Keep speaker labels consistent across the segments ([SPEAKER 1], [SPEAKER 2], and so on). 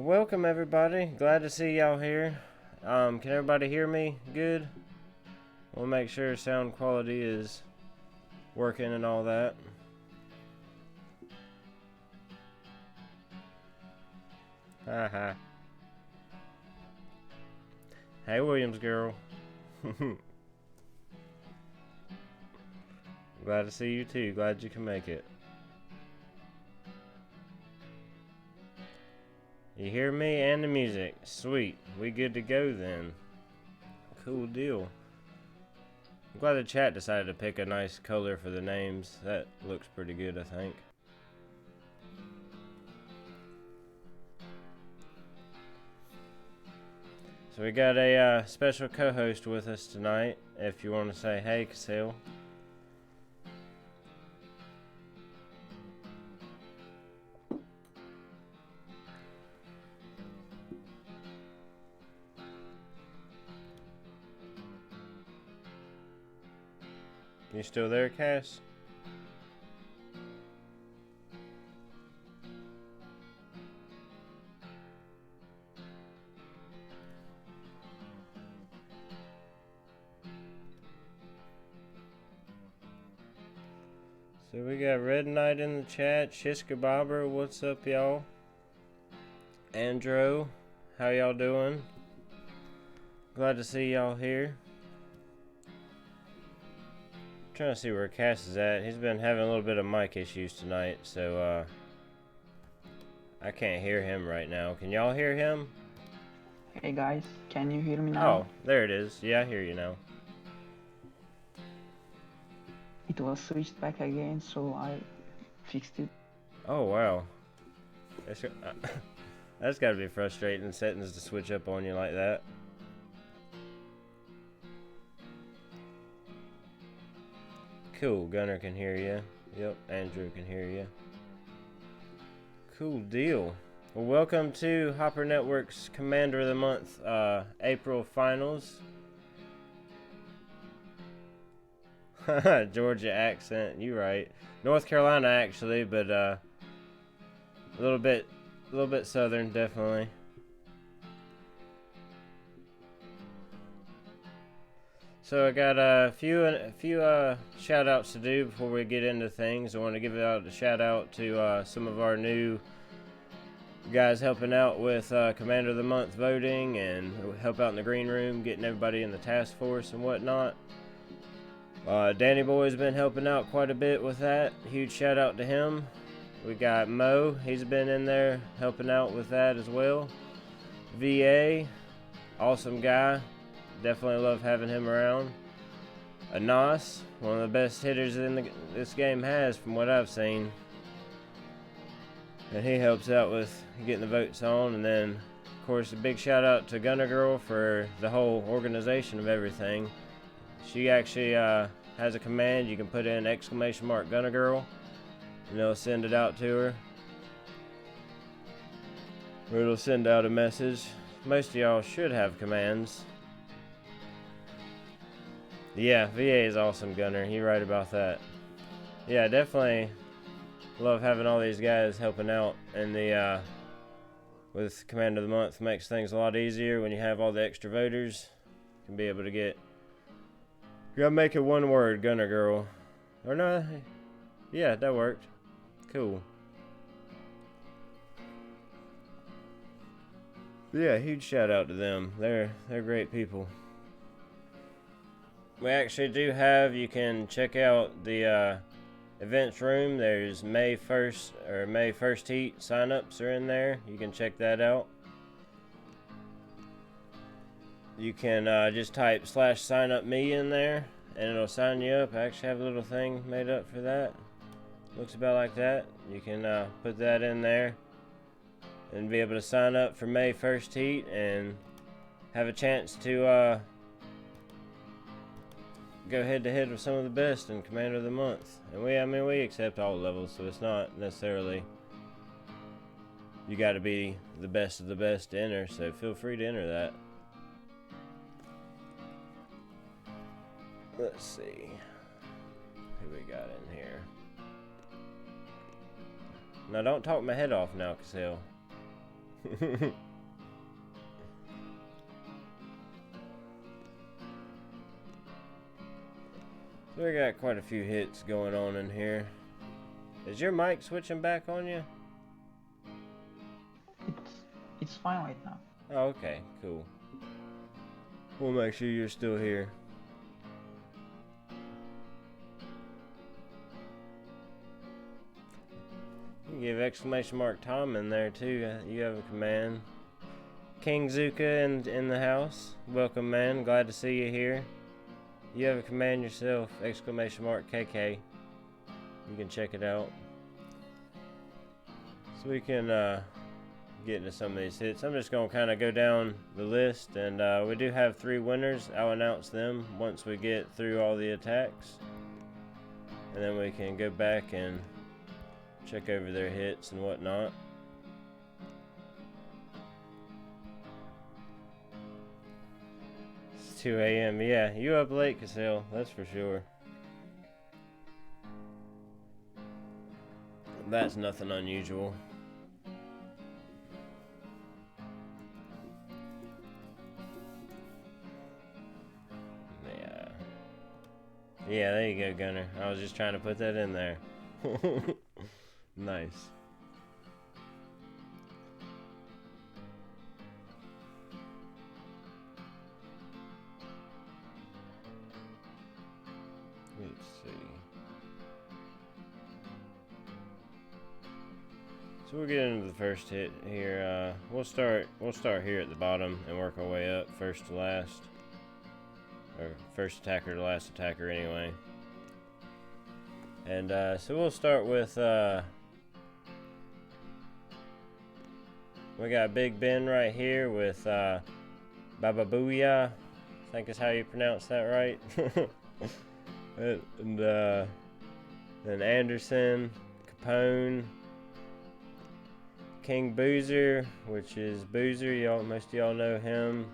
[SPEAKER 1] Welcome everybody. Glad to see y'all here. Can everybody hear me good? We'll make sure sound quality is working and all that. Haha. Hey Williams girl. Glad to see you too. Glad you can make it. You hear me and the music. Sweet. We good to go then. Cool deal. I'm glad the chat decided to pick a nice color for the names. That looks pretty good, I think. So we got a special co-host with us tonight. If you want to say hey, Casil. You still there, Cass? So we got Red Knight in the chat. Shiska Bobber, what's up, y'all? Andrew, how y'all doing? Glad to see y'all here. Trying to see where Cass is at. He's been having a little bit of mic issues tonight, so I can't hear him right now. Can y'all hear him?
[SPEAKER 2] Hey guys, can you hear me now?
[SPEAKER 1] Oh, there it is. Yeah, I hear you now.
[SPEAKER 2] It was switched back again, so I fixed it.
[SPEAKER 1] Oh, wow. That's gotta be frustrating, settings to switch up on you like that. Cool, Gunner can hear you. Yep, Andrew can hear you. Cool deal. Well, welcome to Hopper Network's Commander of the Month April Finals. Georgia accent, you right. North Carolina actually, but a little bit southern definitely. So I got a few shout outs to do before we get into things. I want to give out a shout out to some of our new guys helping out with Commander of the Month voting and help out in the green room, getting everybody in the task force and whatnot. Danny Boy's been helping out quite a bit with that. Huge shout out to him. We got Mo, he's been in there helping out with that as well. VA, awesome guy. Definitely love having him around. Anas, one of the best hitters this game has from what I've seen. And he helps out with getting the votes on. And then, of course, a big shout out to Gunner Girl for the whole organization of everything. She actually has a command. You can put in !! Gunner Girl, and it'll send it out to her. Or it'll send out a message. Most of y'all should have commands. Yeah, VA is awesome, Gunner. You're right about that. Yeah, definitely love having all these guys helping out in the with Commander of the Month. Makes things a lot easier when you have all the extra voters. You can be able to get. You gotta make it one word, Gunner Girl. Or no? Yeah, that worked. Cool. Yeah, huge shout out to them. They're great people. We actually do have, you can check out the events room. There's May 1st or May 1st heat signups are in there. You can check that out. You can just type /sign-up-me in there and it'll sign you up. I actually have a little thing made up for that. Looks about like that. You can put that in there and be able to sign up for May 1st heat and have a chance to go head to head with some of the best in Commander of the Month. And we accept all levels, so it's not necessarily you got to be the best of the best to enter, so feel free to enter that. Let's see who we got in here. Now don't talk my head off now, Casil. So we got quite a few hits going on in here. Is your mic switching back on you?
[SPEAKER 2] It's fine right now.
[SPEAKER 1] Oh, okay, cool. We'll make sure you're still here. You can give exclamation mark Tom in there too. You have a command. King Zuka in the house. Welcome, man. Glad to see you here. You have a command yourself. Exclamation mark KK. You can check it out. So we can get into some of these hits. I'm just going to kind of go down the list, and we do have 3 winners. I'll announce them once we get through all the attacks, and then we can go back and check over their hits and whatnot. It's 2 a.m. Yeah, you up late, Cassell, that's for sure. That's nothing unusual. Yeah, there you go, Gunner. I was just trying to put that in there. Nice. Let's see. So we'll get into the first hit here. We'll start here at the bottom and work our way up, first to last. Or first attacker to last attacker anyway. And so we'll start with we got Big Ben right here with Baba Booyah, I think is how you pronounce that, right? And then Anderson, Capone, King Boozer, which is Boozer, most of y'all know him.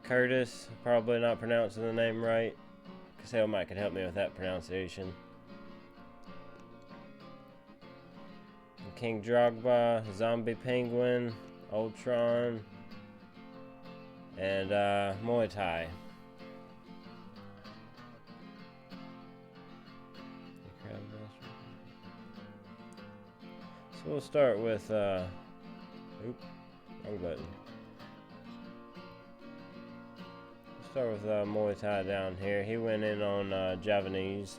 [SPEAKER 1] Curtis, probably not pronouncing the name right. Cassell might could help me with that pronunciation. King Drogba, Zombie Penguin, Ultron, and Muay Thai. So we'll start with wrong button. Start with Muay Thai down here. He went in on Javanese.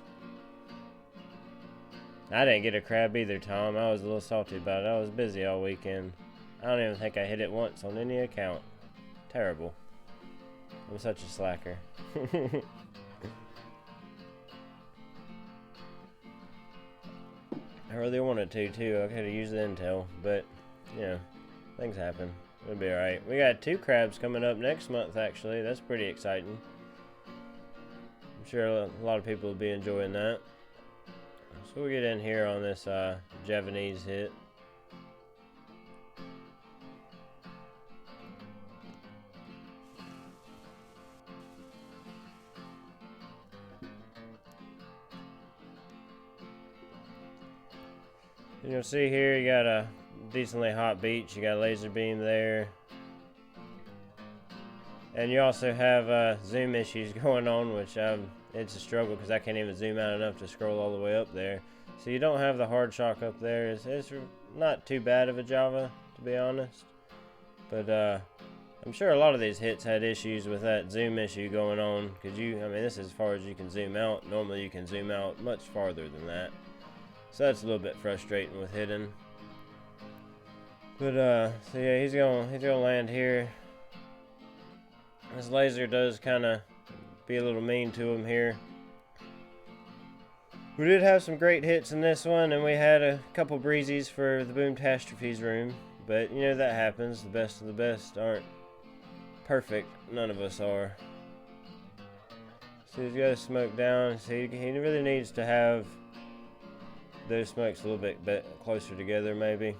[SPEAKER 1] I didn't get a crab either, Tom. I was a little salty about it. I was busy all weekend. I don't even think I hit it once on any account. Terrible. I'm such a slacker. I really wanted to too. I could have used the intel, but you know, things happen. It'll be alright. We got 2 crabs coming up next month, actually. That's pretty exciting. I'm sure a lot of people will be enjoying that. So we'll get in here on this Javanese hit. You'll see here you got a decently hot beach. You got a laser beam there, and you also have zoom issues going on, which it's a struggle because I can't even zoom out enough to scroll all the way up there. So you don't have the hard shock up there. It's not too bad of a Java, to be honest, but I'm sure a lot of these hits had issues with that zoom issue going on, because I mean, this is as far as you can zoom out. Normally you can zoom out much farther than that, so that's a little bit frustrating with hitting. But so yeah, he's gonna land here. This laser does kind of be a little mean to him here. We did have some great hits in this one, and we had a couple breezies for the Boom-tastrophes room. But you know, that happens. The best of the best aren't perfect. None of us are. So he's got his smoke down. So he really needs to have those smokes a little bit closer together, maybe.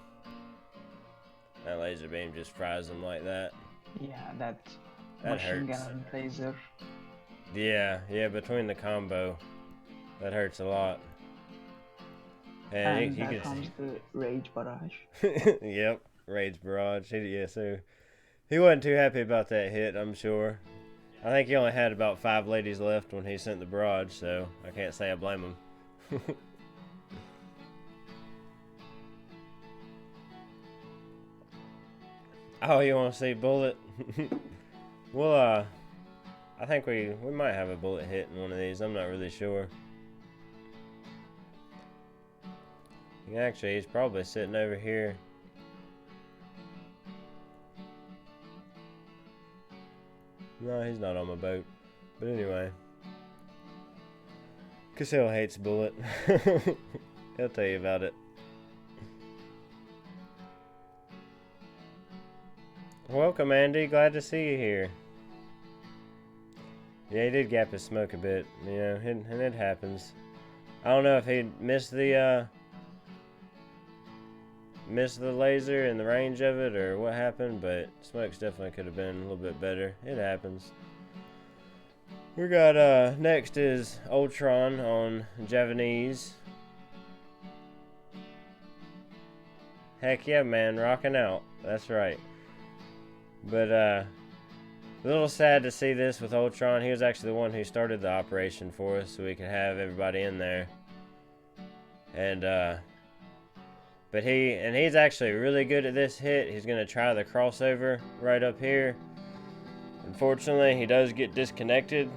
[SPEAKER 1] That laser beam just fries them like that.
[SPEAKER 2] Yeah, that
[SPEAKER 1] hurts.
[SPEAKER 2] Machine gun and laser.
[SPEAKER 1] Yeah, between the combo, that hurts a lot.
[SPEAKER 2] And here comes the rage barrage.
[SPEAKER 1] Yep, Raid's barrage. Yeah, so he wasn't too happy about that hit, I'm sure. I think he only had about 5 ladies left when he sent the barrage, so I can't say I blame him. Oh, you want to see bullet? Well, I think we might have a bullet hit in one of these. I'm not really sure. Actually, he's probably sitting over here. No, he's not on my boat. But anyway. Cassell hates bullet. He'll tell you about it. Welcome, Andy. Glad to see you here. Yeah, he did gap his smoke a bit, you know, and it happens. I don't know if he missed the laser and the range of it or what happened, but smokes definitely could have been a little bit better. It happens. We got next is Ultron on Javanese. Heck yeah, man, rocking out. That's right. But a little sad to see this with Ultron. He was actually the one who started the operation for us, so we could have everybody in there. And but he's actually really good at this hit. He's gonna try the crossover right up here. Unfortunately, he does get disconnected.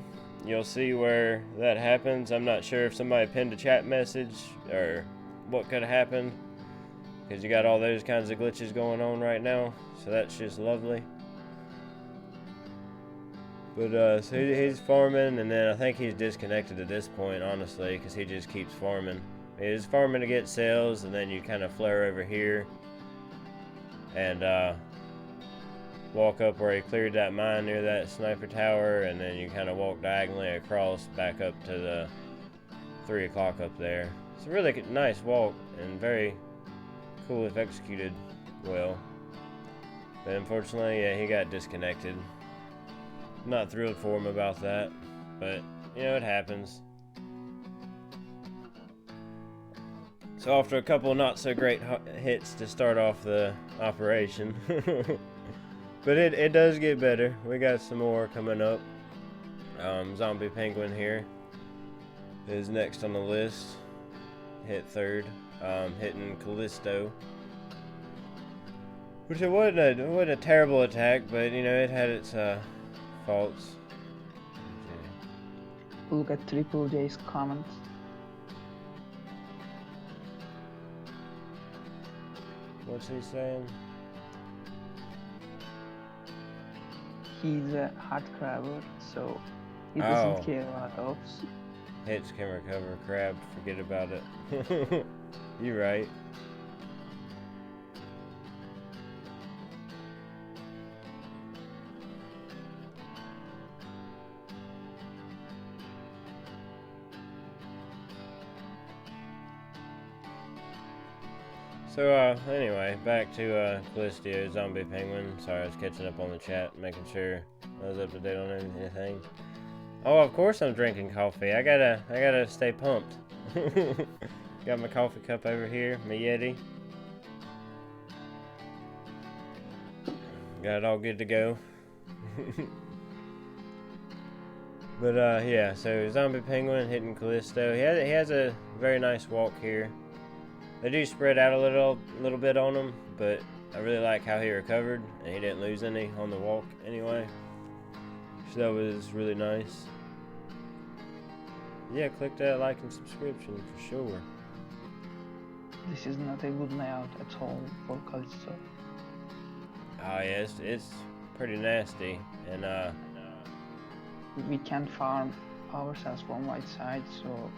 [SPEAKER 1] You'll see where that happens. I'm not sure if somebody pinned a chat message or what could have happened, because you got all those kinds of glitches going on right now. So that's just lovely. But so he's farming, and then I think he's disconnected at this point, honestly, because he just keeps farming. He's farming to get sales, and then you kind of flare over here and walk up where he cleared that mine near that sniper tower, and then you kind of walk diagonally across back up to the 3 o'clock up there. It's a really nice walk and very cool if executed well. But unfortunately, yeah, he got disconnected. Not thrilled for him about that, but you know, it happens. So after a couple not so great hits to start off the operation, but it does get better. We got some more coming up. Zombie Penguin here is next on the list. Hit third, hitting Callisto. Which it wasn't a terrible attack, but you know, it had its faults.
[SPEAKER 2] Look at Triple J's comment.
[SPEAKER 1] What's he saying?
[SPEAKER 2] He's a hard crabber, so he doesn't care about ops.
[SPEAKER 1] Hits can recover crab, forget about it. You're right. So, anyway, back to Callisto, Zombie Penguin. Sorry, I was catching up on the chat, making sure I was up to date on anything. Oh, of course I'm drinking coffee. I gotta stay pumped. Got my coffee cup over here, my Yeti. Got it all good to go. But, yeah, so Zombie Penguin hitting Callisto. He has a very nice walk here. They do spread out a little bit on him, but I really like how he recovered, and he didn't lose any on the walk anyway. So that was really nice. Yeah, click that like and subscription for sure.
[SPEAKER 2] This is not a good layout at all for Callisto.
[SPEAKER 1] Oh yeah, it's pretty nasty, and
[SPEAKER 2] we can't farm ourselves from white side, so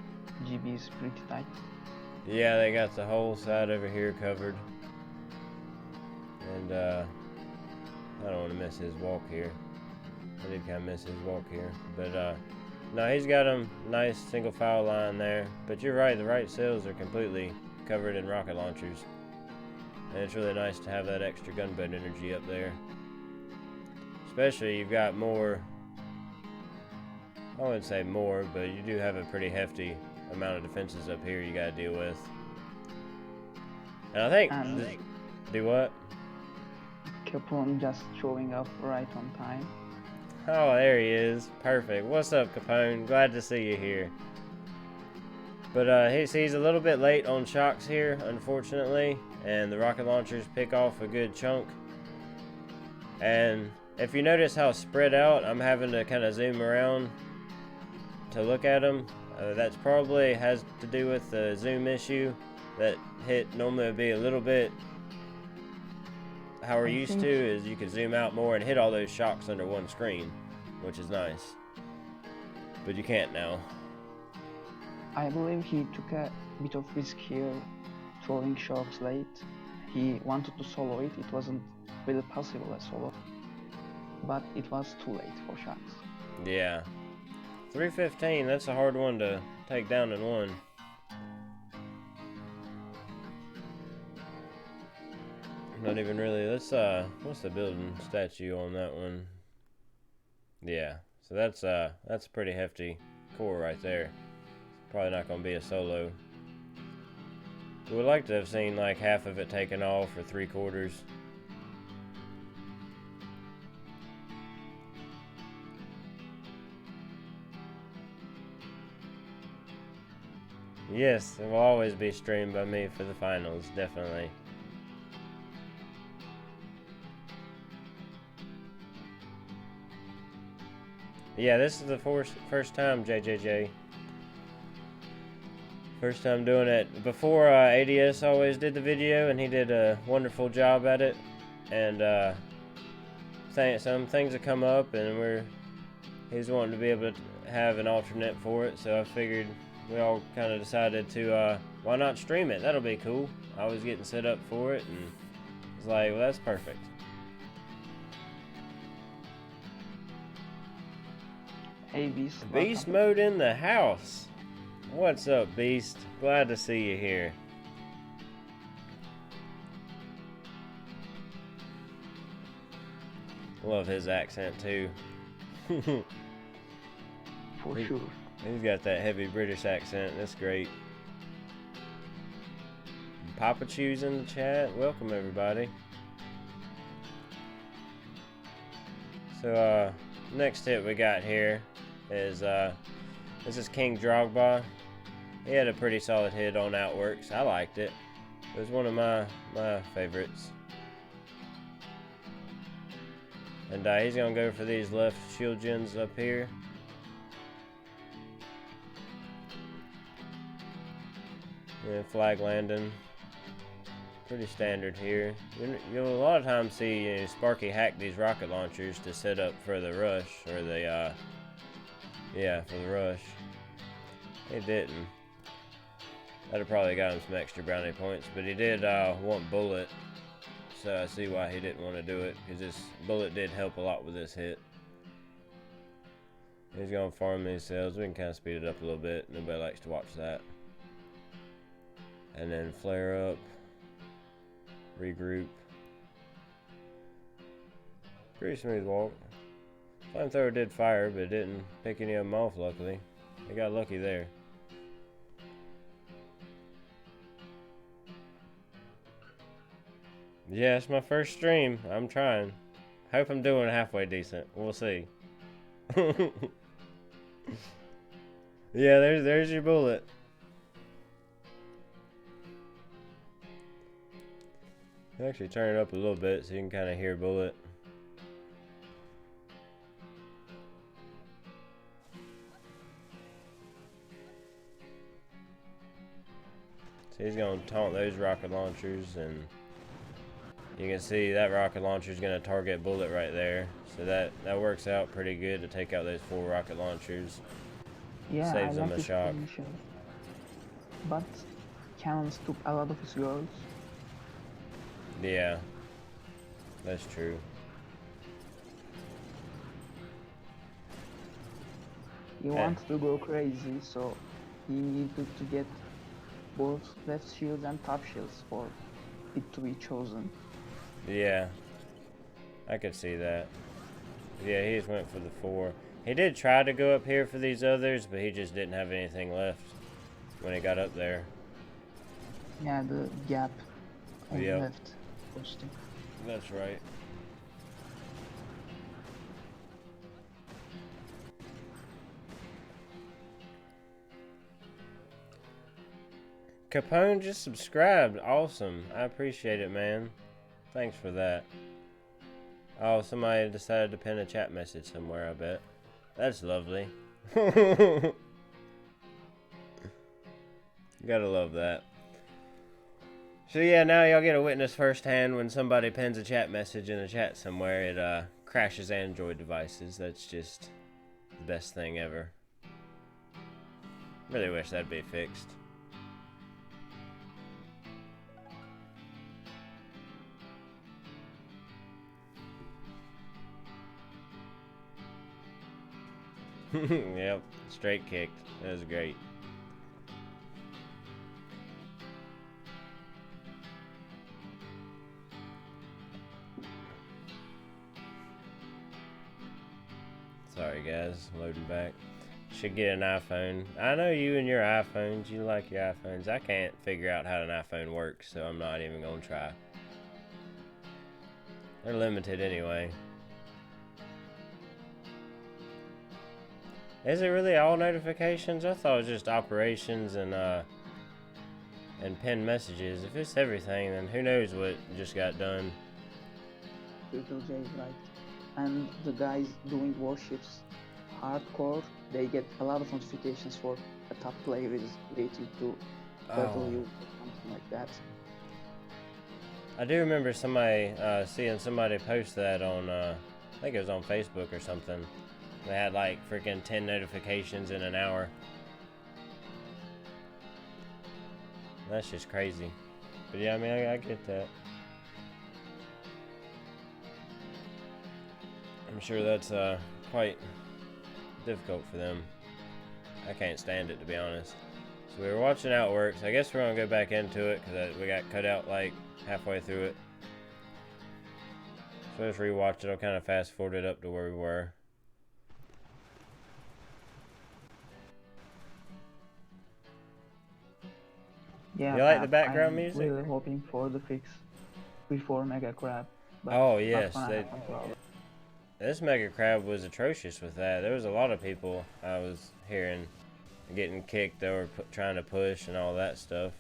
[SPEAKER 2] GB is pretty tight.
[SPEAKER 1] Yeah, they got the whole side over here covered. And, I don't want to miss his walk here. I did kind of miss his walk here. But, no, he's got him nice single file line there. But you're right, the right sails are completely covered in rocket launchers. And it's really nice to have that extra gunboat energy up there. Especially you've got more, I wouldn't say more, but you do have a pretty hefty amount of defenses up here you gotta deal with. And I think do what?
[SPEAKER 2] Kept on just showing up right on time.
[SPEAKER 1] Oh, there he is. Perfect. What's up, Capone? Glad to see you here. But he's a little bit late on shocks here, unfortunately, and the rocket launchers pick off a good chunk. And if you notice how spread out, I'm having to kind of zoom around to look at them. That's probably has to do with the zoom issue. That hit normally would be a little bit how we're used to, is you can zoom out more and hit all those shocks under one screen, which is nice. But you can't now.
[SPEAKER 2] I believe he took a bit of risk here, throwing shocks late. He wanted to solo it. It wasn't really possible as solo, but it was too late for shocks.
[SPEAKER 1] Yeah. 315, that's a hard one to take down in one. Not even really. Let's what's the building statue on that one? Yeah. So that's a pretty hefty core right there. Probably not gonna be a solo. We would like to have seen like half of it taken off or 3/4. Yes, it will always be streamed by me for the finals, definitely. Yeah, this is the first time, JJJ. First time doing it. Before, ADS always did the video, and he did a wonderful job at it. And some things have come up, and he's wanting to be able to have an alternate for it. So I figured we all kind of decided to why not stream it? That'll be cool. I was getting set up for it, and it's like, well, that's perfect.
[SPEAKER 2] Hey Beast.
[SPEAKER 1] Beast mode in the house. What's up, Beast? Glad to see you here. Love his accent too.
[SPEAKER 2] For sure.
[SPEAKER 1] He's got that heavy British accent. That's great. Papa Chew's in the chat. Welcome everybody. So next hit we got here is this is King Drogba. He had a pretty solid hit on Outworks. I liked it. It was one of my favorites. And he's gonna go for these left shield gens up here. Yeah, flag landing. Pretty standard here. You'll a lot of times see Sparky hack these rocket launchers to set up for the rush, or the yeah, for the rush. He didn't. That'd have probably got him some extra brownie points, but he did want bullet, so I see why he didn't want to do it, because this bullet did help a lot with this hit. He's gonna farm these cells. We can kind of speed it up a little bit. Nobody likes to watch that. And then flare up. Regroup. Pretty smooth walk. Flamethrower did fire, but it didn't pick any of them off, luckily. They got lucky there. Yeah, it's my first stream. I'm trying. Hope I'm doing halfway decent. We'll see. Yeah, there's your bullet. Actually turn it up a little bit so you can kind of hear bullet. So he's going to taunt those rocket launchers, and you can see that rocket launcher is going to target bullet right there. So that works out pretty good to take out those 4 rocket launchers.
[SPEAKER 2] Yeah,
[SPEAKER 1] saves them a shock.
[SPEAKER 2] Position. But cannons took a lot of his girls.
[SPEAKER 1] Yeah, that's true.
[SPEAKER 2] He wanted to go crazy, so he needed to get both left shields and top shields for it to be chosen.
[SPEAKER 1] Yeah, I could see that. Yeah, he just went for the 4. He did try to go up here for these others, but he just didn't have anything left when he got up there.
[SPEAKER 2] Yeah, the gap on the
[SPEAKER 1] Yep.
[SPEAKER 2] left posting.
[SPEAKER 1] That's right. Capone just subscribed. Awesome. I appreciate it, man. Thanks for that. Oh, somebody decided to pin a chat message somewhere, I bet. That's lovely. Gotta love that. So yeah, now y'all get a witness firsthand when somebody pins a chat message in a chat somewhere, it crashes Android devices. That's just the best thing ever. Really wish that'd be fixed. Yep, straight kicked. That was great. Sorry guys, loading back. Should get an iPhone. I know you and your iPhones, you like your iPhones. I can't figure out how an iPhone works, so I'm not even gonna try. They're limited anyway. Is it really all notifications? I thought it was just operations and pinned messages. If it's everything, then who knows what just got done.
[SPEAKER 2] Triple J is right. And the guys doing warships hardcore, they get a lot of notifications for a top player is related to Turtle U or something like that.
[SPEAKER 1] I do remember somebody seeing somebody post that on, I think it was on Facebook or something. They had like freaking 10 notifications in an hour. That's just crazy. But yeah, I mean, I get that. I'm sure that's quite difficult for them. I can't stand it, to be honest. So we were watching how it works. I guess we're going to go back into it because we got cut out like halfway through it. So let's rewatch it. I'll kind of fast forward it up to where we were.
[SPEAKER 2] Yeah,
[SPEAKER 1] You like the background
[SPEAKER 2] I'm
[SPEAKER 1] music?
[SPEAKER 2] really hoping for the fix before Mega Crab. But
[SPEAKER 1] Oh yes,
[SPEAKER 2] happen,
[SPEAKER 1] this Mega Crab was atrocious with that. There was a lot of people I was hearing getting kicked. They were trying to push and all that stuff.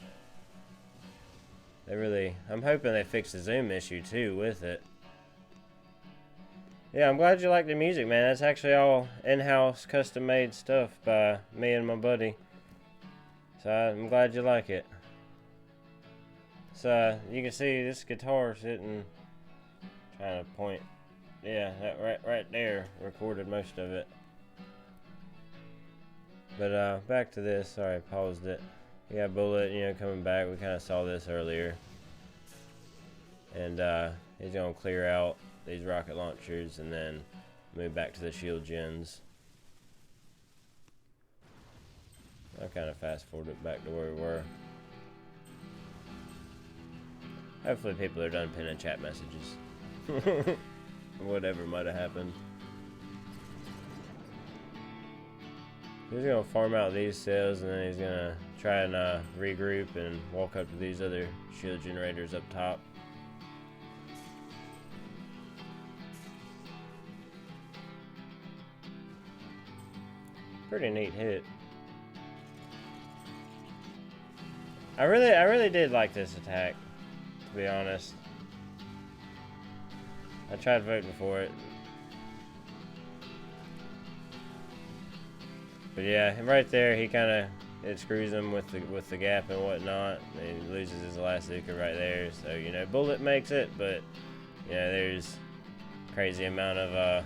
[SPEAKER 1] They really, I'm hoping they fix the zoom issue too with it. Yeah, I'm glad you like the music, man. That's actually all in-house, custom-made stuff by me and my buddy. So I'm glad you like it. So you can see this guitar sitting, trying to point. Yeah, that right there recorded most of it. But back to this. Sorry, I paused it. We got Bullet, coming back. We kind of saw this earlier. And he's gonna clear out these rocket launchers and then move back to the shield gens. I kind of fast forwarded back to where we were. Hopefully people are done pinning chat messages. Whatever might have happened. He's gonna farm out these cells and then he's gonna try and regroup and walk up to these other shield generators up top. Pretty neat hit. I really did like this attack, to be honest. I tried voting for it. But yeah, right there, he it screws him with the gap and whatnot. And he loses his Elastica right there. So Bullet makes it, but there's crazy amount of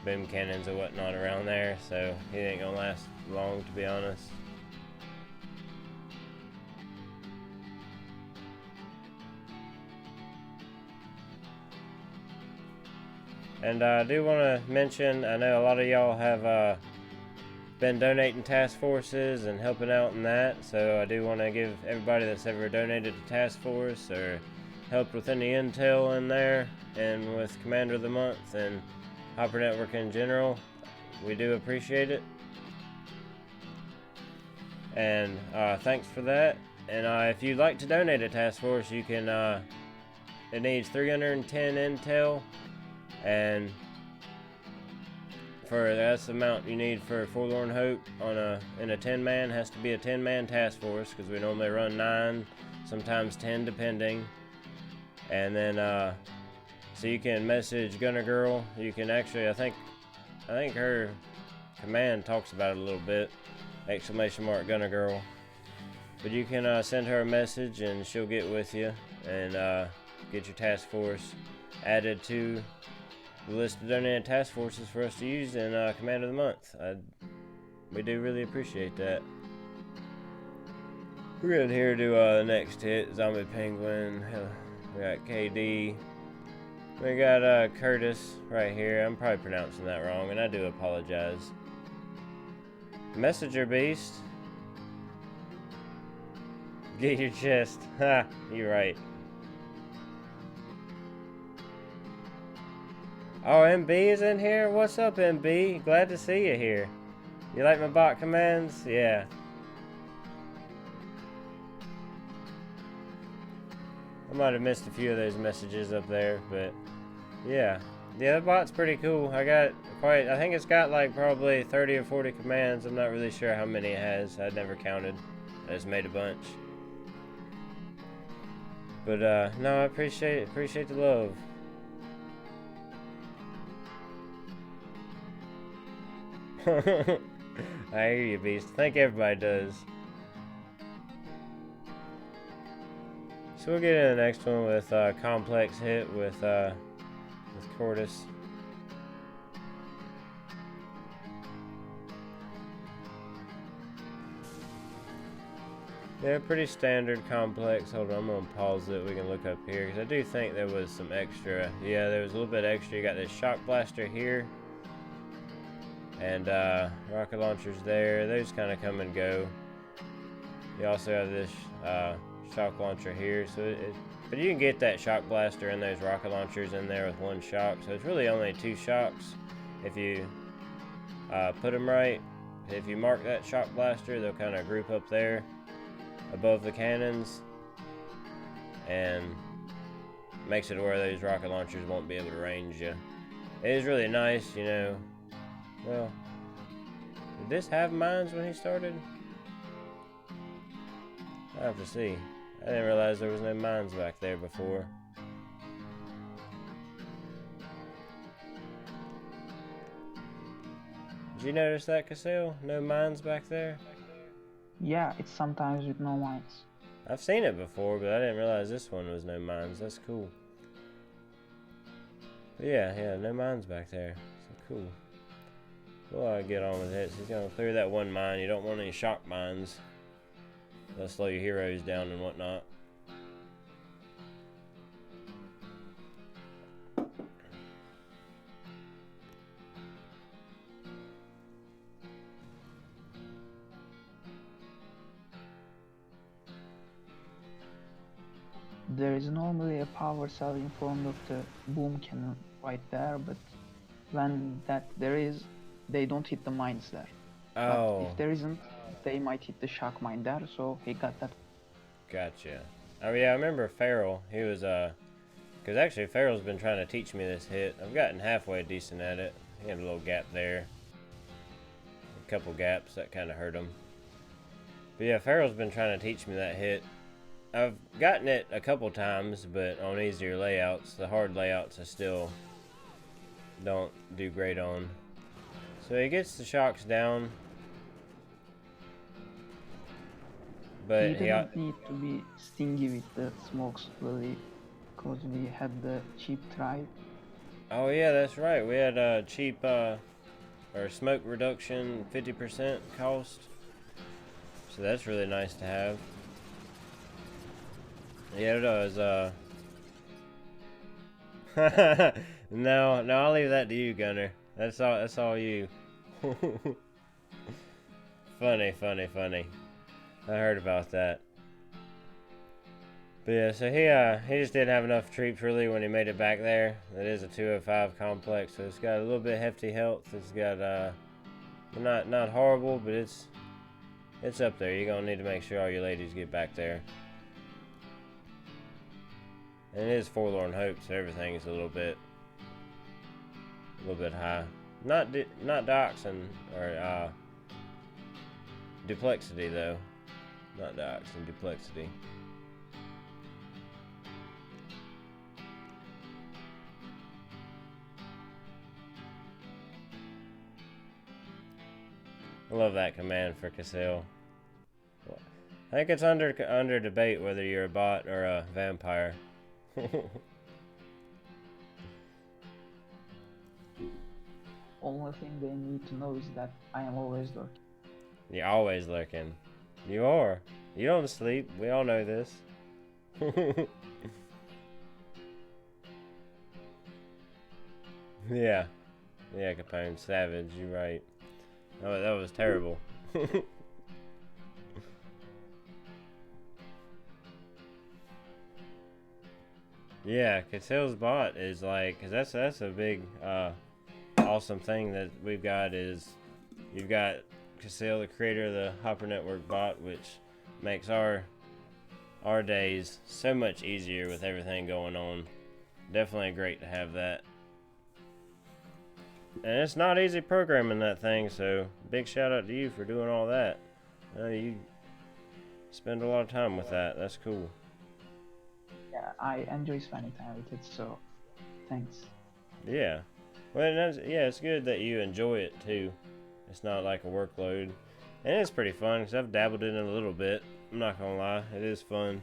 [SPEAKER 1] boom cannons and whatnot around there. So he ain't gonna last long, to be honest. And I do want to mention, I know a lot of y'all have been donating task forces and helping out in that, so I do want to give everybody that's ever donated to task force or helped with any intel in there and with Commander of the Month and Hopper Network in general, we do appreciate it. And thanks for that. And if you'd like to donate a task force, you can it needs 310 intel, and that's the amount you need for Forlorn Hope in a 10-man. Has to be a 10-man task force, because we normally run 9, sometimes 10 depending. And then so you can message Gunner Girl. You can actually, I think her command talks about it a little bit, ! Gunner Girl. But you can send her a message and she'll get with you and get your task force added to the list of donated task forces for us to use in Command of the Month. We do really appreciate that. We're going here to the next hit, Zombie Penguin. We got KD. We got Curtis right here. I'm probably pronouncing that wrong, and I do apologize. Messenger Beast. Get your chest. Ha, you're right. Oh, MB is in here? What's up, MB? Glad to see you here. You like my bot commands? Yeah. I might have missed a few of those messages up there, but yeah. The other bot's pretty cool. I think it's got like probably 30 or 40 commands. I'm not really sure how many it has. I never counted. I just made a bunch. But no, I appreciate the love. I hear you, Beast. I think everybody does. So we'll get into the next one with Complex Hit with Cordis. Yeah, pretty standard complex. Hold on, I'm gonna pause it. We can look up here because I do think there was some extra. Yeah, there was a little bit extra. You got this shock blaster here, and rocket launchers there. Those kind of come and go. You also have this shock launcher here. But you can get that shock blaster and those rocket launchers in there with one shock. So it's really only 2 shocks if you put them right. If you mark that shock blaster, they'll kind of group up there above the cannons, and makes it where those rocket launchers won't be able to range you. It is really nice, you know. Well, did this have mines when he started? I have to see. I didn't realize there was no mines back there before. Did you notice that, Cassell? No mines back there?
[SPEAKER 2] Yeah, it's sometimes with no mines.
[SPEAKER 1] I've seen it before, but I didn't realize this one was no mines. That's cool. But yeah, no mines back there. So cool. Well, I get on with it. So he's gonna clear that one mine. You don't want any shock mines. They'll slow your heroes down and whatnot.
[SPEAKER 2] There is normally a power cell in front of the boom cannon right there, but when there is, they don't hit the mines there.
[SPEAKER 1] Oh.
[SPEAKER 2] But if there isn't, they might hit the shock mine there, so he got that.
[SPEAKER 1] Gotcha. Oh yeah, I remember Farrell. He was because actually Farrell's been trying to teach me this hit. I've gotten halfway decent at it. He had a little gap there. A couple gaps that kind of hurt him. But yeah, Farrell's been trying to teach me that hit. I've gotten it a couple times, but on easier layouts. The hard layouts I still don't do great on. So he gets the shocks down. But
[SPEAKER 2] you didn't need to be stingy with the smokes, really, because we had the cheap try.
[SPEAKER 1] Oh yeah, that's right. We had a cheap or smoke reduction 50% cost. So that's really nice to have. Yeah, it does. No, I'll leave that to you, Gunner. That's all you. Funny. I heard about that. But yeah, so he just didn't have enough troops really when he made it back there. It is a 205 complex, so it's got a little bit hefty health. It's got not horrible, but it's up there. You're gonna need to make sure all your ladies get back there. And it is Forlorn Hope, so everything is a little bit high. Not Dioxin or Duplexity though. Not Dioxin, Duplexity. I love that command for Cassell. I think it's under debate whether you're a bot or a vampire.
[SPEAKER 2] Only thing they need to know is that I am always lurking.
[SPEAKER 1] You're always lurking. You are. You don't sleep. We all know this. Yeah. Yeah, Capone. Savage. You're right. Oh, that was terrible. Yeah, Cassell's bot is like, cause that's a big, awesome thing that we've got is, you've got Cassell, the creator of the Hopper Network bot, which makes our days so much easier with everything going on. Definitely great to have that. And it's not easy programming that thing, so big shout out to you for doing all that. You spend a lot of time with that. That's cool.
[SPEAKER 2] Yeah, I enjoy spending time with it, so thanks.
[SPEAKER 1] Yeah. Well, it's good that you enjoy it too. It's not like a workload. And it's pretty fun because I've dabbled in it a little bit. I'm not gonna lie, it is fun.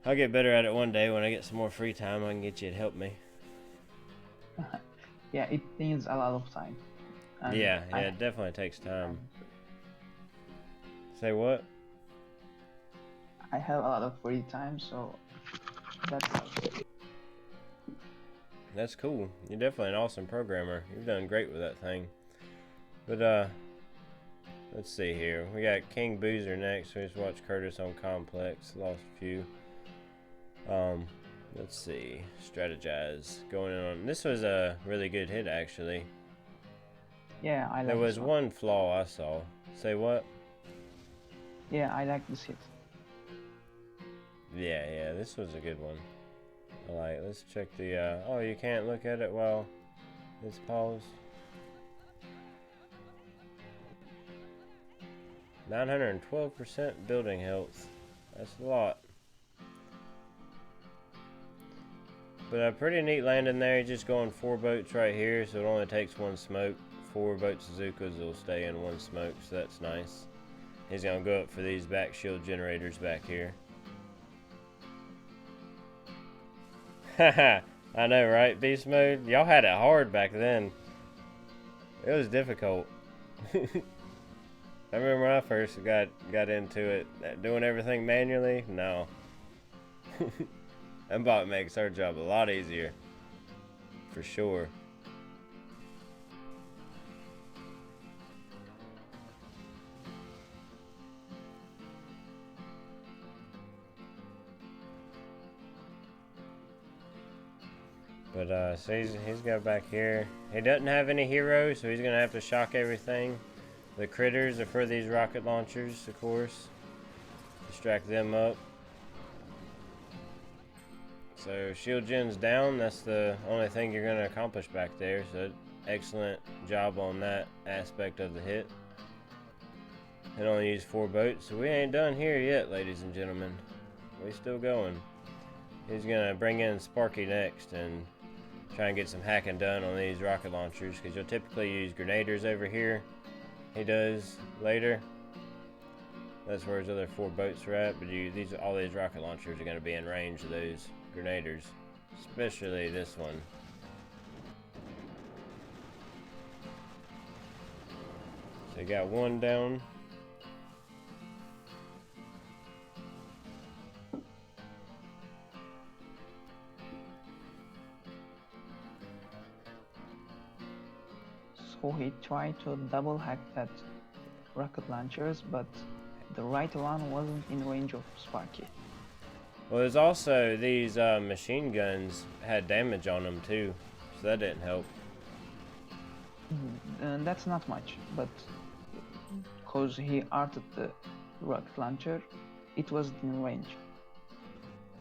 [SPEAKER 1] I'll get better at it one day when I get some more free time. I can get you to help me.
[SPEAKER 2] Yeah, it needs a lot of time.
[SPEAKER 1] Yeah, it definitely takes time. Say what?
[SPEAKER 2] I have a lot of free time, so
[SPEAKER 1] that's cool. You're definitely an awesome programmer. You've done great with that thing. But let's see here. We got King Boozer next. We just watched Curtis on Complex. Lost a few. Let's see. Strategize. Going on. This was a really good hit, actually.
[SPEAKER 2] Yeah, I like.
[SPEAKER 1] There was one flaw I saw. Say what?
[SPEAKER 2] Yeah, I like this hit.
[SPEAKER 1] Yeah, this was a good one. Alright, let's check the, oh, you can't look at it while it's paused. 912% building health. That's a lot. But a pretty neat landing there. He's just going 4 boats right here, so it only takes 1 smoke. 4 boat Suzukas will stay in 1 smoke, so that's nice. He's gonna go up for these back shield generators back here. Haha, I know, right? Beast mode? Y'all had it hard back then. It was difficult. I remember when I first got into it, doing everything manually. No. That bot makes our job a lot easier. For sure. But so he's got back here. He doesn't have any heroes, so he's gonna have to shock everything. The critters are for these rocket launchers, of course. Distract them up. So shield gen's down. That's the only thing you're gonna accomplish back there. So excellent job on that aspect of the hit. It only used 4 boats, so we ain't done here yet, ladies and gentlemen. We still going. He's gonna bring in Sparky next and try and get some hacking done on these rocket launchers, because you'll typically use grenaders over here. He does later. That's where his other 4 boats are at, but all these rocket launchers are going to be in range of those grenaders, especially this one. So you got 1 down.
[SPEAKER 2] So he tried to double hack that rocket launchers, but the right one wasn't in range of Sparky.
[SPEAKER 1] Well, there's also these machine guns had damage on them too, so that didn't help.
[SPEAKER 2] And that's not much, but because he arted the rocket launcher, it wasn't in range.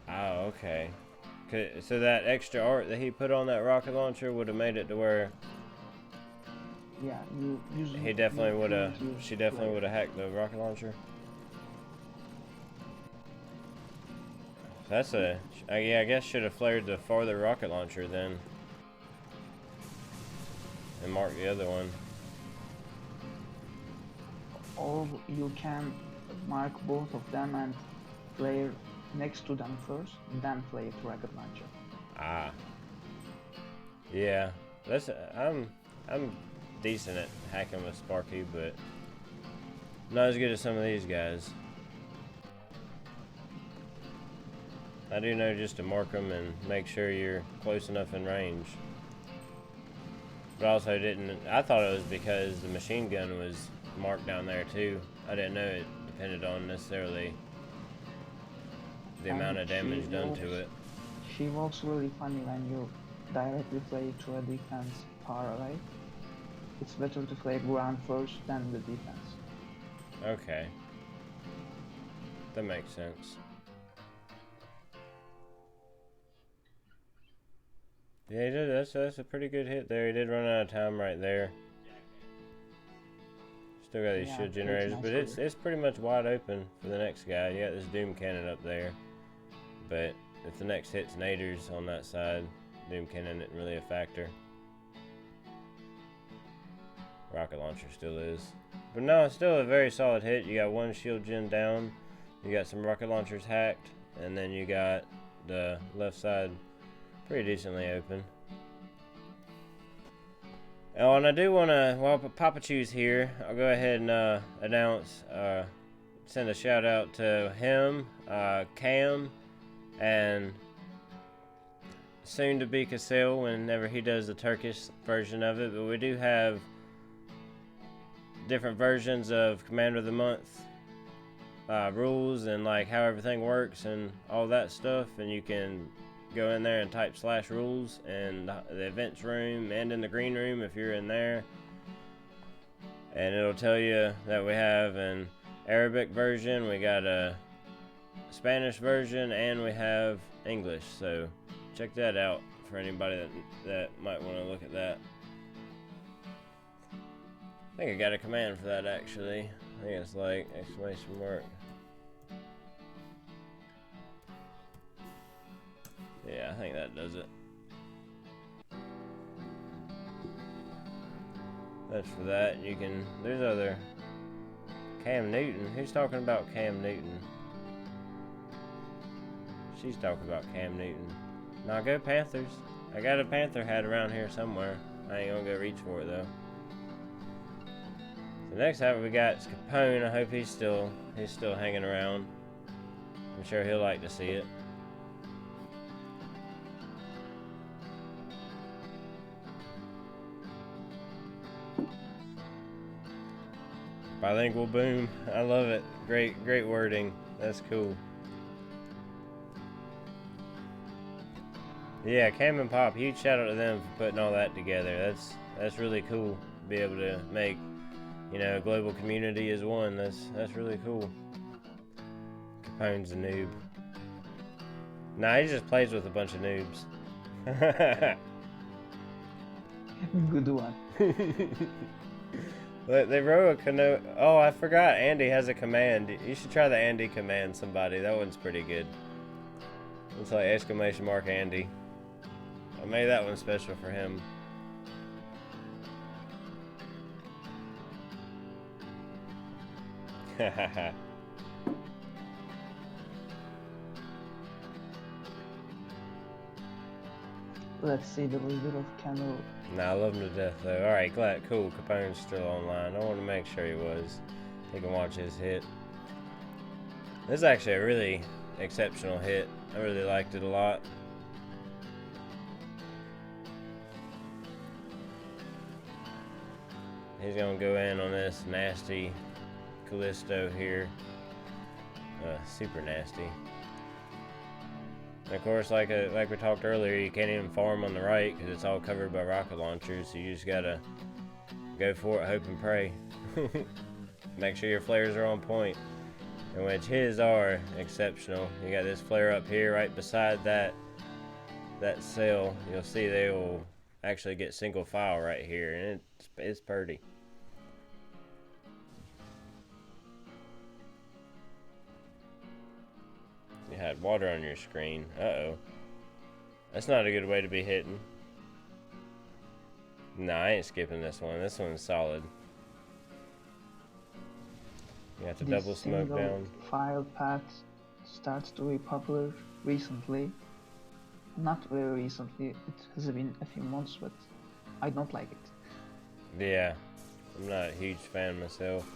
[SPEAKER 1] Oh, okay. So that extra art that he put on that rocket launcher would have made it to where
[SPEAKER 2] Yeah, you use.
[SPEAKER 1] he definitely would have.
[SPEAKER 2] use
[SPEAKER 1] She definitely
[SPEAKER 2] flare.
[SPEAKER 1] would have hacked the rocket launcher. That's a. Yeah, I guess should have flared the farther rocket launcher then, and marked the other one.
[SPEAKER 2] Or you can mark both of them and flare next to them first, then flare the rocket launcher.
[SPEAKER 1] Ah. Yeah, that's. I'm decent at hacking with Sparky, but not as good as some of these guys. I do know just to mark them and make sure you're close enough in range. But I also didn't. I thought it was because the machine gun was marked down there too. I didn't know it depended on necessarily the amount of damage done to it.
[SPEAKER 2] She works really funny when you directly play to a defense far away. It's better to play ground first than the defense.
[SPEAKER 1] Okay. That makes sense. Yeah, he did. That's a pretty good hit there. He did run out of time right there. Still got these shield generators, but it's pretty much wide open for the next guy. You got this Doom Cannon up there, but if the next hit's naders on that side, Doom Cannon isn't really a factor. Rocket launcher still is, but no, it's still a very solid hit. You got one shield gen down, you got some rocket launchers hacked, and then you got the left side pretty decently open. Oh, and I do want to, while Papa Chew's here, I'll go ahead and announce, send a shout out to him, Cam, and soon to be Casil whenever he does the Turkish version of it. But we do have different versions of Commander of the Month rules and like how everything works and all that stuff, and you can go in there and type /rules in the events room and in the green room if you're in there, and it'll tell you that we have an Arabic version, we got a Spanish version, and we have English. So check that out for anybody that might want to look at that. I think I got a command for that actually. I think it's like exclamation mark. Yeah, I think that does it. That's for that. You can. There's other. Cam Newton. Who's talking about Cam Newton? She's talking about Cam Newton. Now go Panthers. I got a Panther hat around here somewhere. I ain't gonna go reach for it though. So next hat we got is Capone. I hope he's still hanging around. I'm sure he'll like to see it. Bilingual boom. I love it. Great wording. That's cool. Yeah, Cam and Pop, huge shout out to them for putting all that together. That's really cool to be able to make, you know, a global community as one. That's really cool. Capone's a noob. Nah, he just plays with a bunch of noobs.
[SPEAKER 2] Good one.
[SPEAKER 1] They wrote a canoe. Oh, I forgot. Andy has a command. You should try the Andy command. Somebody. That one's pretty good. It's like exclamation mark Andy. I made that one special for him.
[SPEAKER 2] Let's see the leader of Cano.
[SPEAKER 1] Nah, I love him to death though. Alright, glad. Cool. Capone's still online. I want to make sure he was. He can watch his hit. This is actually a really exceptional hit. I really liked it a lot. He's gonna go in on this nasty Callisto here. Super nasty. And of course, like we talked earlier, you can't even farm on the right because it's all covered by rocket launchers. So you just gotta go for it, hope and pray. Make sure your flares are on point. in which his are exceptional. You got this flare up here right beside that cell. You'll see they will actually get single file right here, and it's pretty. You had water on your screen. Uh-oh. That's not a good way to be hitting. Nah, I ain't skipping this one. This one's solid. You have to double smoke down.
[SPEAKER 2] File path starts to be popular recently. Not very recently. It has been a few months, but I don't like it.
[SPEAKER 1] Yeah, I'm not a huge fan myself.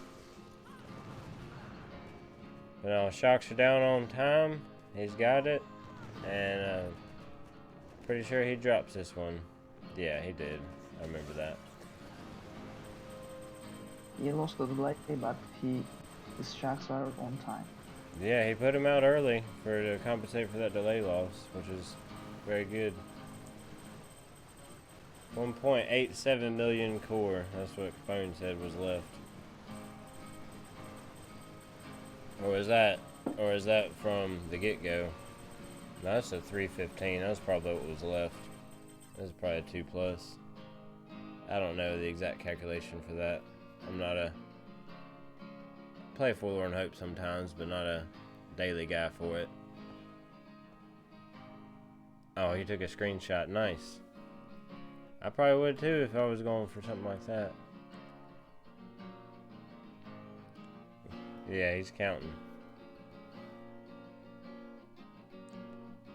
[SPEAKER 1] But no, shocks are down on time. He's got it, and pretty sure he drops this one. Yeah, he did. I remember that.
[SPEAKER 2] He lost the delay, but his shocks are on time.
[SPEAKER 1] Yeah, he put him out early to compensate for that delay loss, which is very good. 1.87 million core. That's what Phone said was left. Or is that from the get-go? No, that's a 315. That's probably what was left. That's probably a 2+. I don't know the exact calculation for that. I'm not play Forlorn Hope sometimes, but not a daily guy for it. Oh, he took a screenshot. Nice. I probably would too if I was going for something like that. Yeah, he's counting.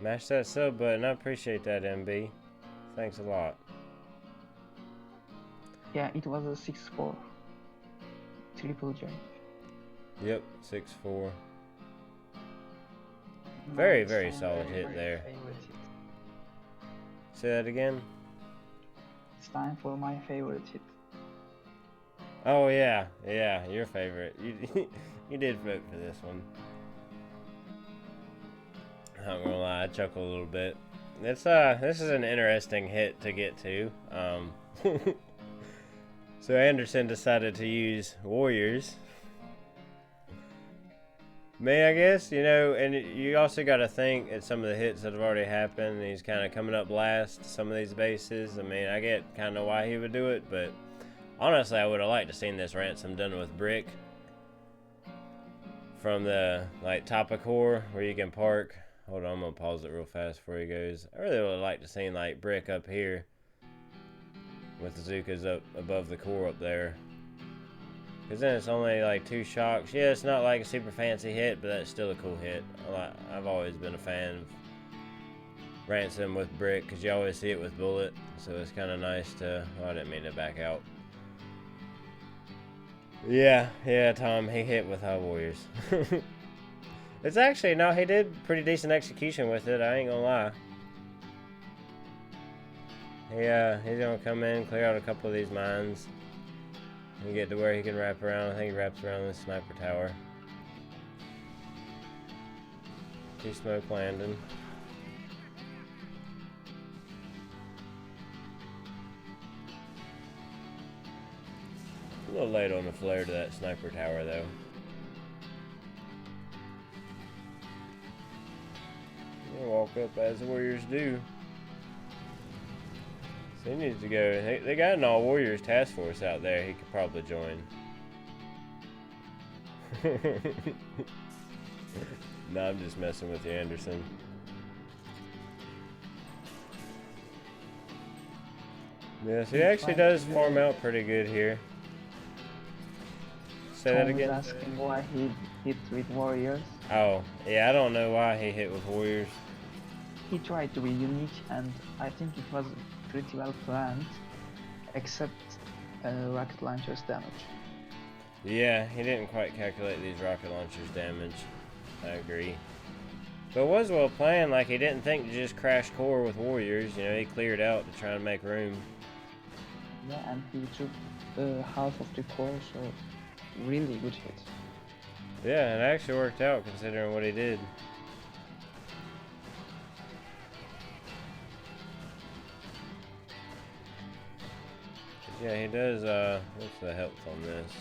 [SPEAKER 1] Mash that sub button. I appreciate that, MB. Thanks a lot.
[SPEAKER 2] Yeah, it was a 6-4. Triple J.
[SPEAKER 1] Yep, 6-4. Very, very solid hit there. Say that again?
[SPEAKER 2] It's time for my favorite hit.
[SPEAKER 1] Oh yeah, your favorite. You did vote for this one. Not gonna lie, I chuckle a little bit. This is an interesting hit to get to. So Anderson decided to use Warriors. Me, I guess, and you also got to think at some of the hits that have already happened. He's kind of coming up last, some of these bases. I mean, I get kind of why he would do it, but honestly, I would have liked to seen this ransom done with brick from the top of core where you can park. Hold on, I'm gonna pause it real fast before he goes. I really would have liked to seen brick up here with the Zukas up above the core up there. Because then it's only 2 shocks. Yeah, it's not a super fancy hit, but that's still a cool hit. I've always been a fan of ransom with brick because you always see it with bullet. So it's kind of nice to... Oh, I didn't mean to back out. Yeah, Tom, he hit with High Warriors. It's actually, no, he did pretty decent execution with it. I ain't gonna lie. He's gonna come in, clear out a couple of these mines. And get to where he can wrap around. I think he wraps around this sniper tower. 2 smoke landing. A little late on the flare to that sniper tower though. We'll walk up as the Warriors do. So he needs to go. They got an all Warriors task force out there. He could probably join. No, I'm just messing with you, Anderson. Yes, he actually does farm out pretty good here. Say that again?
[SPEAKER 2] Was asking why he hit with Warriors.
[SPEAKER 1] Oh, yeah, I don't know why he hit with Warriors.
[SPEAKER 2] He tried to be unique, and I think it was pretty well planned, except rocket launcher's damage.
[SPEAKER 1] Yeah, he didn't quite calculate these rocket launchers' damage. I agree. But it was well planned. He didn't think to just crash core with Warriors. He cleared out to try and make room.
[SPEAKER 2] Yeah, and he took half of the core, so really good hit.
[SPEAKER 1] Yeah, it actually worked out considering what he did. Yeah, he does, what's the health on this?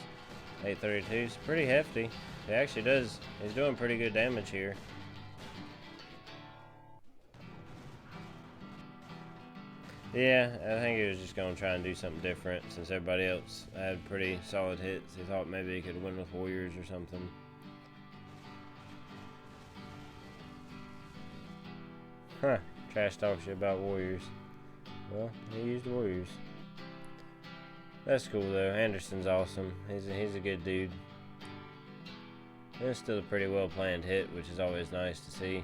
[SPEAKER 1] 832 is pretty hefty. He actually does. He's doing pretty good damage here. Yeah, I think he was just going to try and do something different since everybody else had pretty solid hits. He thought maybe he could win with warriors or something. Huh. Trash talks you about warriors. Well, he used warriors. That's cool though. Anderson's awesome. He's a good dude. It's still a pretty well planned hit, which is always nice to see.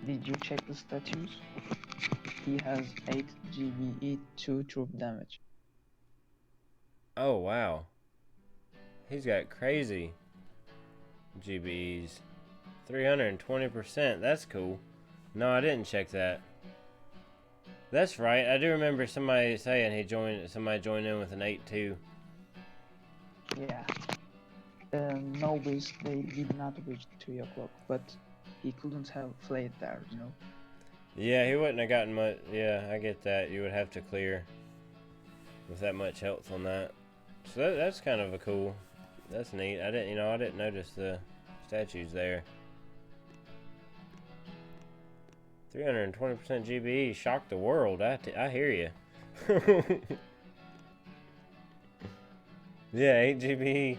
[SPEAKER 2] Did you check the statues? He has 8 GBE, 2 troop damage.
[SPEAKER 1] Oh wow. He's got crazy GBEs. 320%. That's cool. No, I didn't check that. That's right. I do remember somebody saying somebody joined in with an 8-2.
[SPEAKER 2] Yeah. Novice, they did not reach 3 o'clock, but he couldn't have played there, you know?
[SPEAKER 1] Yeah, he wouldn't have gotten much. Yeah, I get that. You would have to clear with that much health on that. So that's kind of a cool. That's neat. I didn't notice the statues there. 320% GBE shocked the world. I hear you. Yeah, 8 GBE.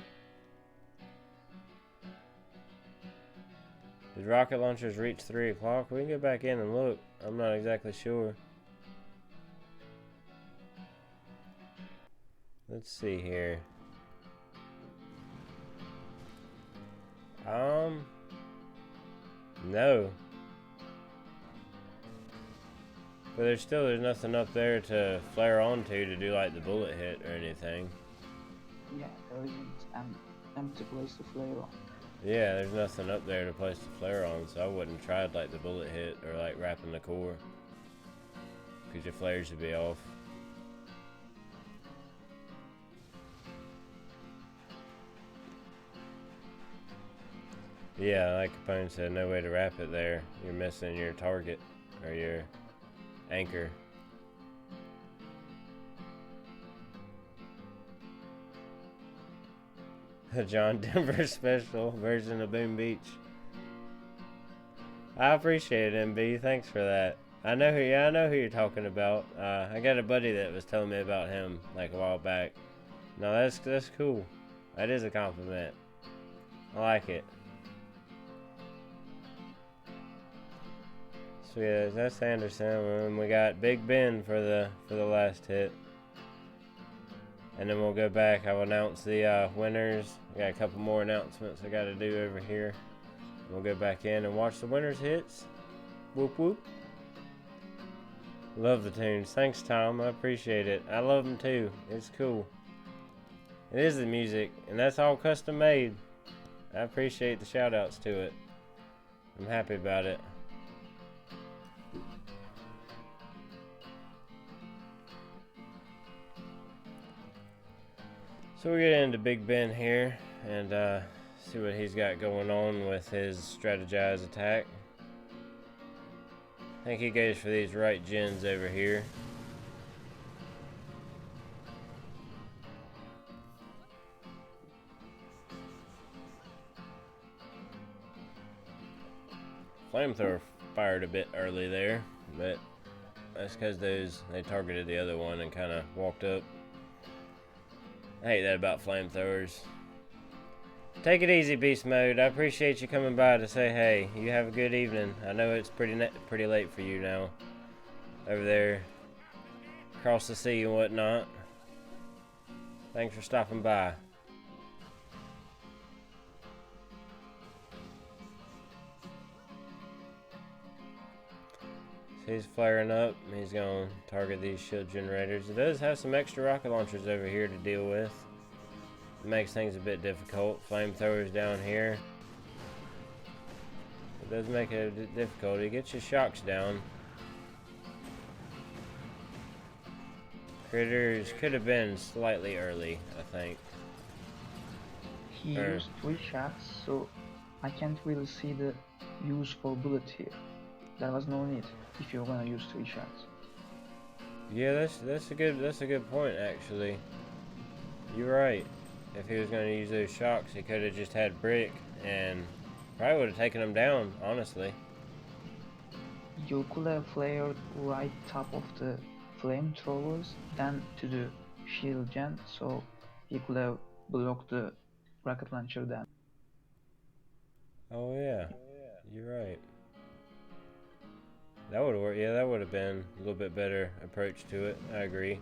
[SPEAKER 1] Did rocket launchers reach 3 o'clock? We can go back in and look. I'm not exactly sure. Let's see here. No. But there's nothing up there to flare onto to do like the bullet hit or anything.
[SPEAKER 2] Yeah, there isn't an empty place to flare on.
[SPEAKER 1] Yeah, there's nothing up there to place the flare on, so I wouldn't have tried like the bullet hit or like wrapping the core. Because your flares would be off. Yeah, like Capone said, no way to wrap it there. You're missing your target or your anchor. The John Denver special version of Boom Beach. I appreciate it, MB. Thanks for that. I know who you're talking about. I got a buddy that was telling me about him like a while back. No, that's cool. That is a compliment. I like it. So yeah, that's Anderson, and we got Big Ben for the last hit. And then we'll go back. I will announce the winners. I got a couple more announcements I got to do over here. We'll go back in and watch the winners' hits. Whoop whoop. Love the tunes. Thanks, Tom. I appreciate it. I love them too. It's cool. It is the music, and that's all custom made. I appreciate the shout outs to it. I'm happy about it. So we get into Big Ben here and see what he's got going on with his strategized attack. I think he goes for these right gens over here. Flamethrower fired a bit early there, but that's because they targeted the other one and kind of walked up. I hate that about flamethrowers. Take it easy, Beast Mode. I appreciate you coming by to say hey. You have a good evening. I know it's pretty late for you now. Over there. Across the sea and whatnot. Thanks for stopping by. So he's flaring up. He's going to target these shield generators. It does have some extra rocket launchers over here to deal with. It makes things a bit difficult. Flamethrowers down here. It does make it difficult. He gets your shocks down. Critters could have been slightly early, I think.
[SPEAKER 2] He used 3 shots, so I can't really see the use for bullet here. There was no need if you're gonna use 3 shots.
[SPEAKER 1] Yeah, that's a good point actually. You're right. if he was going to use those shocks, he could have just had brick and probably would have taken them down, honestly.
[SPEAKER 2] You could have flared right top of the flamethrowers, then to the shield gen, so he could have blocked the rocket launcher then.
[SPEAKER 1] Oh yeah, you're right. That would have worked. Yeah, that would have been a little bit better approach to it. I agree.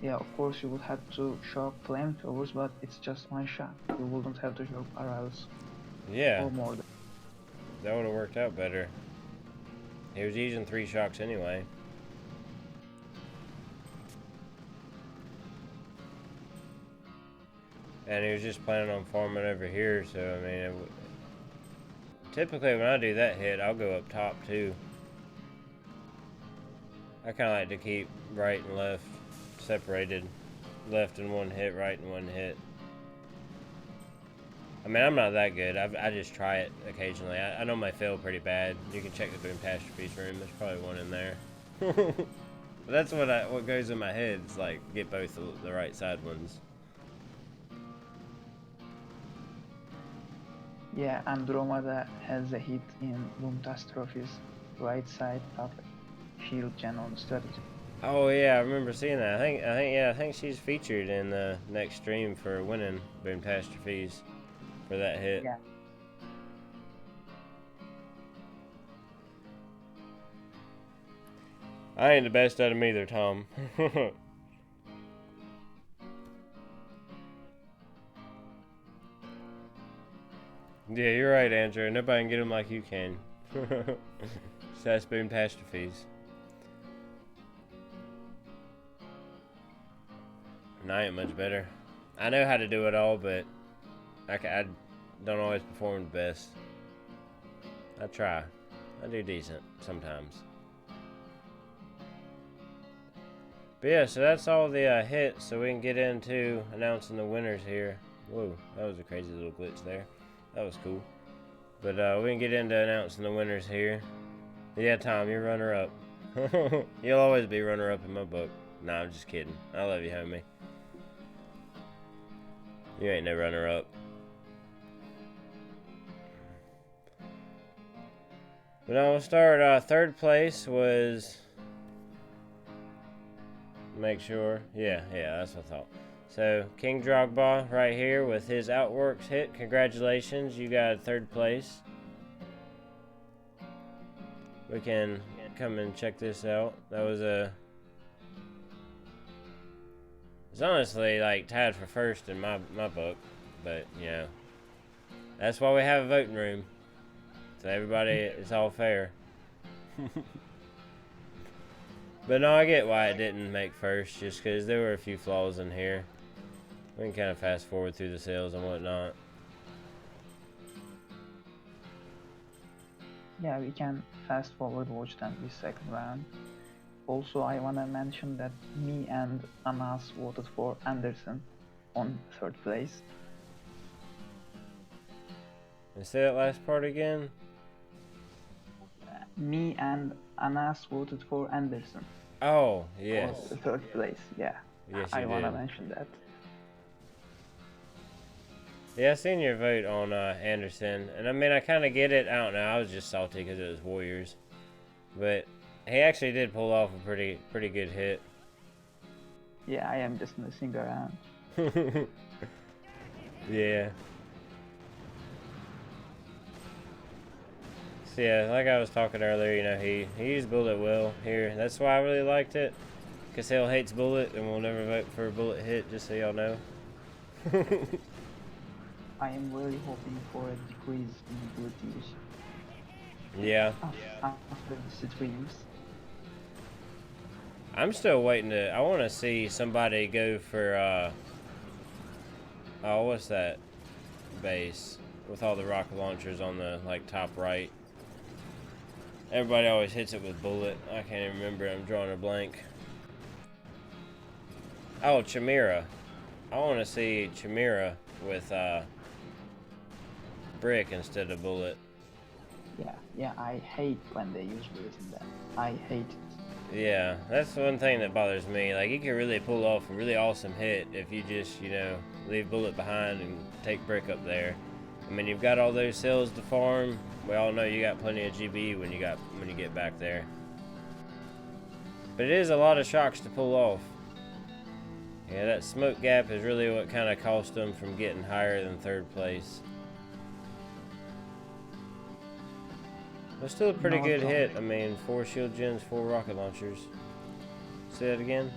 [SPEAKER 2] Yeah, of course you would have to shock flamethrowers, but it's just one shot. You wouldn't have to shock arrows
[SPEAKER 1] Yeah,
[SPEAKER 2] or more.
[SPEAKER 1] that would have worked out better. He was using 3 shocks anyway. And he was just planning on farming over here, so I mean, typically when I do that hit, I'll go up top too. I kind of like to keep right and left separated. Left in one hit, right in one hit. I mean, I'm not that good. I just try it occasionally. I know my fail pretty bad. You can check the Boom Pasture room. There's probably one in there. But that's what goes in my head. It's like, get both the right side ones.
[SPEAKER 2] Yeah, Andromeda has a hit in Boomtastrophe's right side top shield gen on strategy.
[SPEAKER 1] Oh yeah, I remember seeing that. I think she's featured in the next stream for winning Boom Catastrophes for that hit.
[SPEAKER 2] Yeah.
[SPEAKER 1] I ain't the best at them either, Tom. Yeah, you're right, Andrew. Nobody can get them like you can. That's Boom Catastrophes. And I ain't much better. I know how to do it all, but I don't always perform the best. I try. I do decent sometimes. But yeah, so that's all the hits, so we can get into announcing the winners here. Whoa, that was a crazy little glitch there. That was cool. But we can get into announcing the winners here. Yeah, Tom, you're runner-up. You'll always be runner-up in my book. Nah, I'm just kidding. I love you, homie. You ain't no runner-up. But now we'll start. Third place was... Make sure. Yeah, that's what I thought. So, King Drogba right here with his Outworks hit. Congratulations, you got third place. We can come and check this out. That was it's honestly like tied for first in my book. But, you know, that's why we have a voting room. So everybody, it's all fair. But no, I get why it didn't make first, just because there were a few flaws in here. We can kind of fast forward through the sales and whatnot.
[SPEAKER 2] Yeah, we can fast forward watch them this second round. Also, I wanna mention that me and Anas voted for Anderson on third place.
[SPEAKER 1] And say that last part again?
[SPEAKER 2] Me and Anas voted for Anderson.
[SPEAKER 1] Oh, yes.
[SPEAKER 2] For third place, yeah.
[SPEAKER 1] Yes,
[SPEAKER 2] I wanna
[SPEAKER 1] did.
[SPEAKER 2] mention that.
[SPEAKER 1] Yeah, I seen your vote on Anderson, and I mean, I kind of get it. I don't know. I was just salty because it was Warriors, but he actually did pull off a pretty good hit.
[SPEAKER 2] Yeah, I am just messing around.
[SPEAKER 1] Yeah. So yeah, like I was talking earlier, you know, he used Bullet well here. That's why I really liked it. Cause Hale hates Bullet, and we'll never vote for a Bullet hit. Just so y'all know.
[SPEAKER 2] I am really hoping for a decrease in bullet use.
[SPEAKER 1] Yeah.
[SPEAKER 2] After the streams.
[SPEAKER 1] I'm still waiting to. I want to see somebody go for. Oh, what's that base with all the rocket launchers on the like top right? Everybody always hits it with Bullet. I can't even remember. I'm drawing a blank. Oh, Chimera. I want to see Chimera with brick instead of Bullet.
[SPEAKER 2] Yeah, I hate when they use bullet in that. I hate it.
[SPEAKER 1] Yeah, that's one thing that bothers me. Like, you can really pull off a really awesome hit if you just, leave bullet behind and take brick up there. I mean, you've got all those cells to farm. We all know you got plenty of GB when you get back there. But it is a lot of shocks to pull off. Yeah, that smoke gap is really what kind of cost them from getting higher than third place. But still a pretty good hit. I mean, 4 shield gens, 4 rocket launchers. Say that again?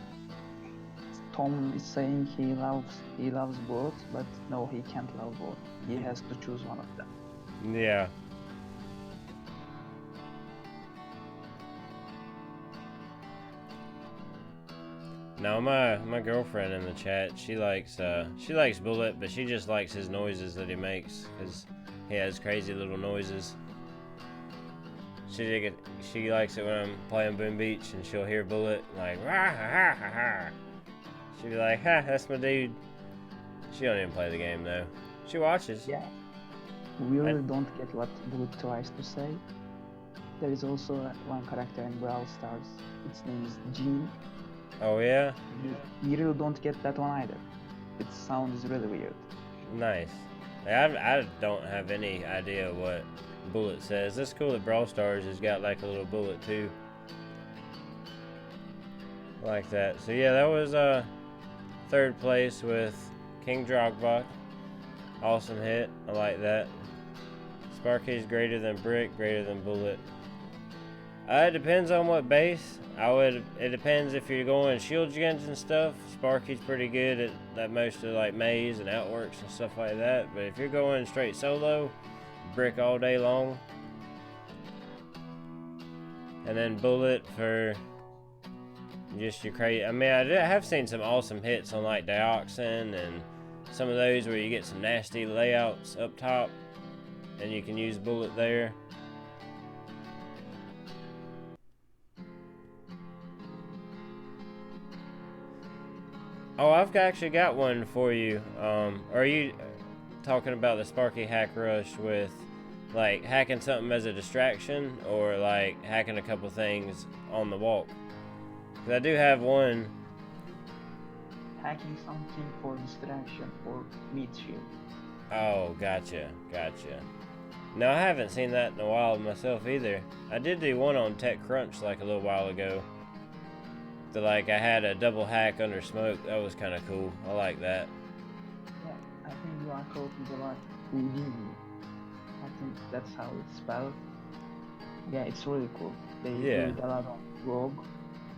[SPEAKER 2] Tom is saying he loves both, but no, he can't love both. He has to choose one of them.
[SPEAKER 1] Yeah. Now my girlfriend in the chat, she likes Bullet, but she just likes his noises that he makes because he has crazy little noises. She likes it when I'm playing Boom Beach and she'll hear Bullet like rah ha ha ha. She'll be like, ha, that's my dude. She don't even play the game though. She watches.
[SPEAKER 2] Yeah. We really don't get what Bullet tries to say. There is also one character in Brawl Stars. Its name is Gene.
[SPEAKER 1] Oh yeah?
[SPEAKER 2] You really don't get that one either. Its sound is really weird.
[SPEAKER 1] Nice. I don't have any idea what Bullet says. It's cool that Brawl Stars has got like a little bullet too. Like that. So yeah, that was third place with King Drogbot. Awesome hit. I like that. Sparky's greater than Brick, greater than Bullet. It depends on what base. It depends if you're going shield gens and stuff. Sparky's pretty good at most of like maze and outworks and stuff like that. But if you're going straight solo, Brick all day long. And then Bullet for just your crazy. I mean, I have seen some awesome hits on like Dioxin and some of those where you get some nasty layouts up top and you can use Bullet there. Oh, I've actually got one for you. Are you talking about the Sparky hack rush with like hacking something as a distraction or like hacking a couple things on the walk? 'Cause I do have one.
[SPEAKER 2] Hacking something for distraction or meat shield.
[SPEAKER 1] Oh, gotcha. No, I haven't seen that in a while myself either. I did do one on TechCrunch like a little while ago. Like I had a double hack under smoke. That was kind of cool. I like that.
[SPEAKER 2] Yeah, I think you are talking about Houdini. I think that's how it's spelled. Yeah, it's really cool. They do it a lot on Rogue,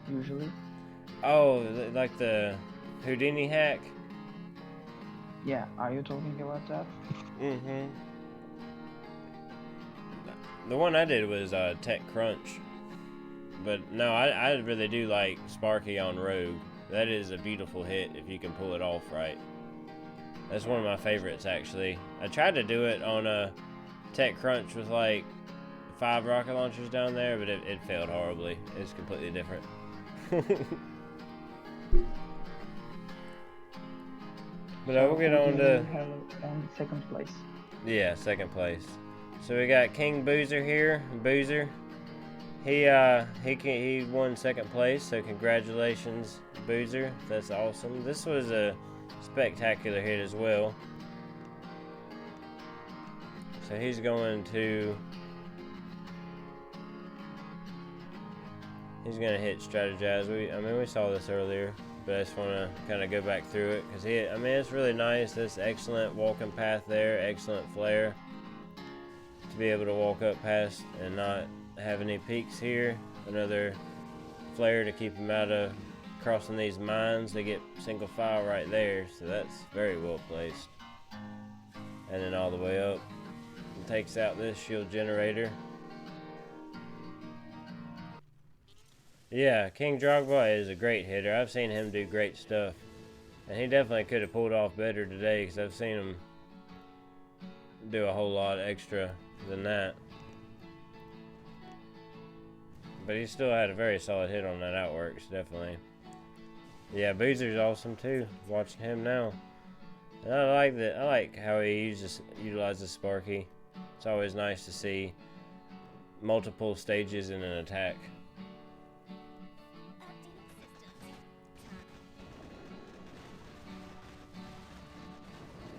[SPEAKER 2] usually.
[SPEAKER 1] Oh, like the Houdini hack?
[SPEAKER 2] Yeah, are you talking about that?
[SPEAKER 1] Mm-hmm. The one I did was TechCrunch. But no, I really do like Sparky on Rogue. That is a beautiful hit if you can pull it off right. That's one of my favorites actually. I tried to do it on a TechCrunch with like 5 rocket launchers down there, but it failed horribly. It's completely different. But I will get on to
[SPEAKER 2] second place.
[SPEAKER 1] Yeah, second place. So we got King Boozer here. Boozer. He won second place, so congratulations, Boozer. That's awesome. This was a spectacular hit as well. So he's going to hit strategize. We saw this earlier, but I just want to kind of go back through it because it's really nice. This excellent walking path there, excellent flare to be able to walk up past and not have any peaks here. Another flare to keep him out of crossing these mines. They get single file right there, so that's very well placed. And then all the way up, and takes out this shield generator. Yeah, King Drogba is a great hitter. I've seen him do great stuff, and he definitely could have pulled off better today because I've seen him do a whole lot extra than that. But he still had a very solid hit on that outworks, definitely. Yeah, Boozer's awesome too. Watching him now, and I like that. I like how he utilizes Sparky. It's always nice to see multiple stages in an attack.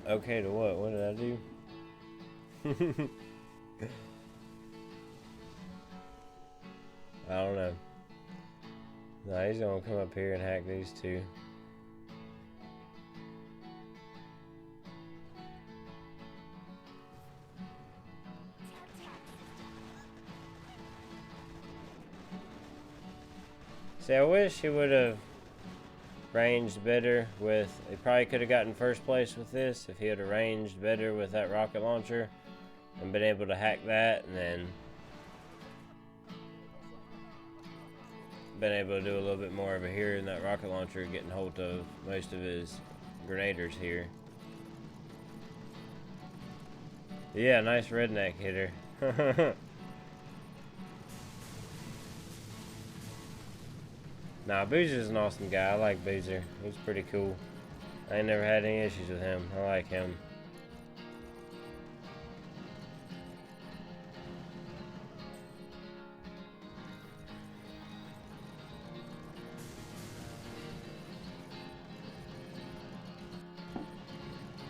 [SPEAKER 1] Okay to what? What did I do? I don't know. No, he's gonna come up here and hack these two. See, I wish he would have ranged better with. He probably could have gotten first place with this if he had arranged better with that rocket launcher and been able to hack that, and then been able to do a little bit more over here in that rocket launcher, getting hold of most of his grenaders here. Yeah, nice redneck hitter. Nah, Boozer's an awesome guy. I like Boozer. He's pretty cool. I ain't never had any issues with him. I like him.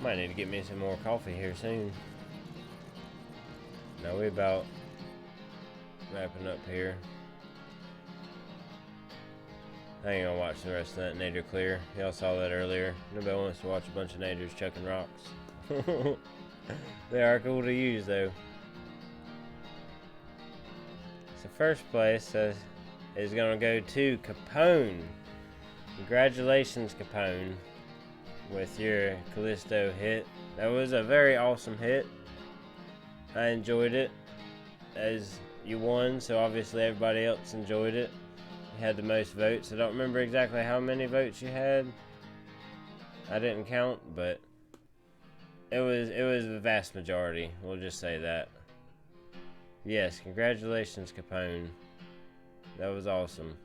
[SPEAKER 1] Might need to get me some more coffee here soon. Now we about wrapping up here. I ain't gonna watch the rest of that nader clear. Y'all saw that earlier. Nobody wants to watch a bunch of naders chucking rocks. They are cool to use though. So first place is gonna go to Capone. Congratulations, Capone, with your Callisto hit. That was a very awesome hit. I enjoyed it, as you won, so obviously everybody else enjoyed it. You had the most votes. I don't remember exactly how many votes you had. I didn't count, but it was the vast majority. We'll just say that. Yes, congratulations, Capone. That was awesome.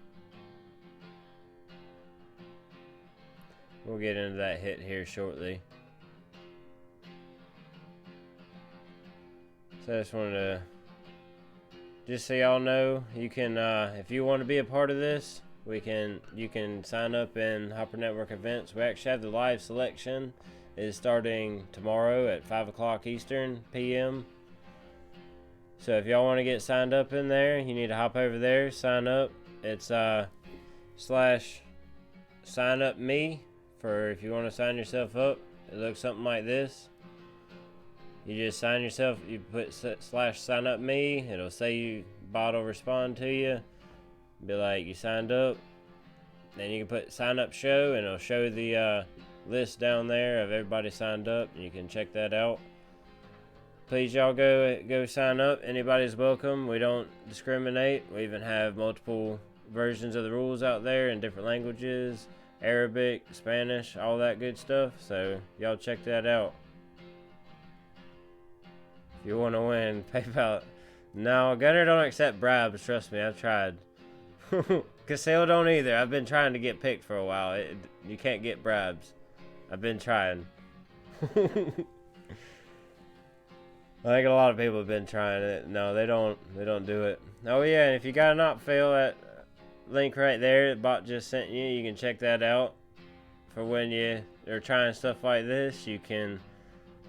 [SPEAKER 1] We'll get into that hit here shortly. So I just wanted to, just so y'all know, you can, if you want to be a part of this, you can sign up in Hopper Network events. We actually have the live selection. It is starting tomorrow at 5 o'clock Eastern PM. So if y'all want to get signed up in there, you need to hop over there, sign up. It's slash sign up me for if you want to sign yourself up. It looks something like this. You just sign yourself, you put slash sign up me, it'll say you, bot will respond to you, be like you signed up. Then you can put sign up show and it'll show the list down there of everybody signed up, and you can check that out. Please y'all go sign up. Anybody's welcome. We don't discriminate. We even have multiple versions of the rules out there in different languages, Arabic, Spanish, all that good stuff, so y'all check that out. If you want to win, PayPal. No, Gunner don't accept bribes. Trust me, I've tried. Cassell don't either. I've been trying to get picked for a while. You can't get bribes. I've been trying. I think a lot of people have been trying it. No, they don't do it. Oh yeah, and if you got an op fail, that link right there, the bot just sent you. You can check that out for when you are trying stuff like this. You can,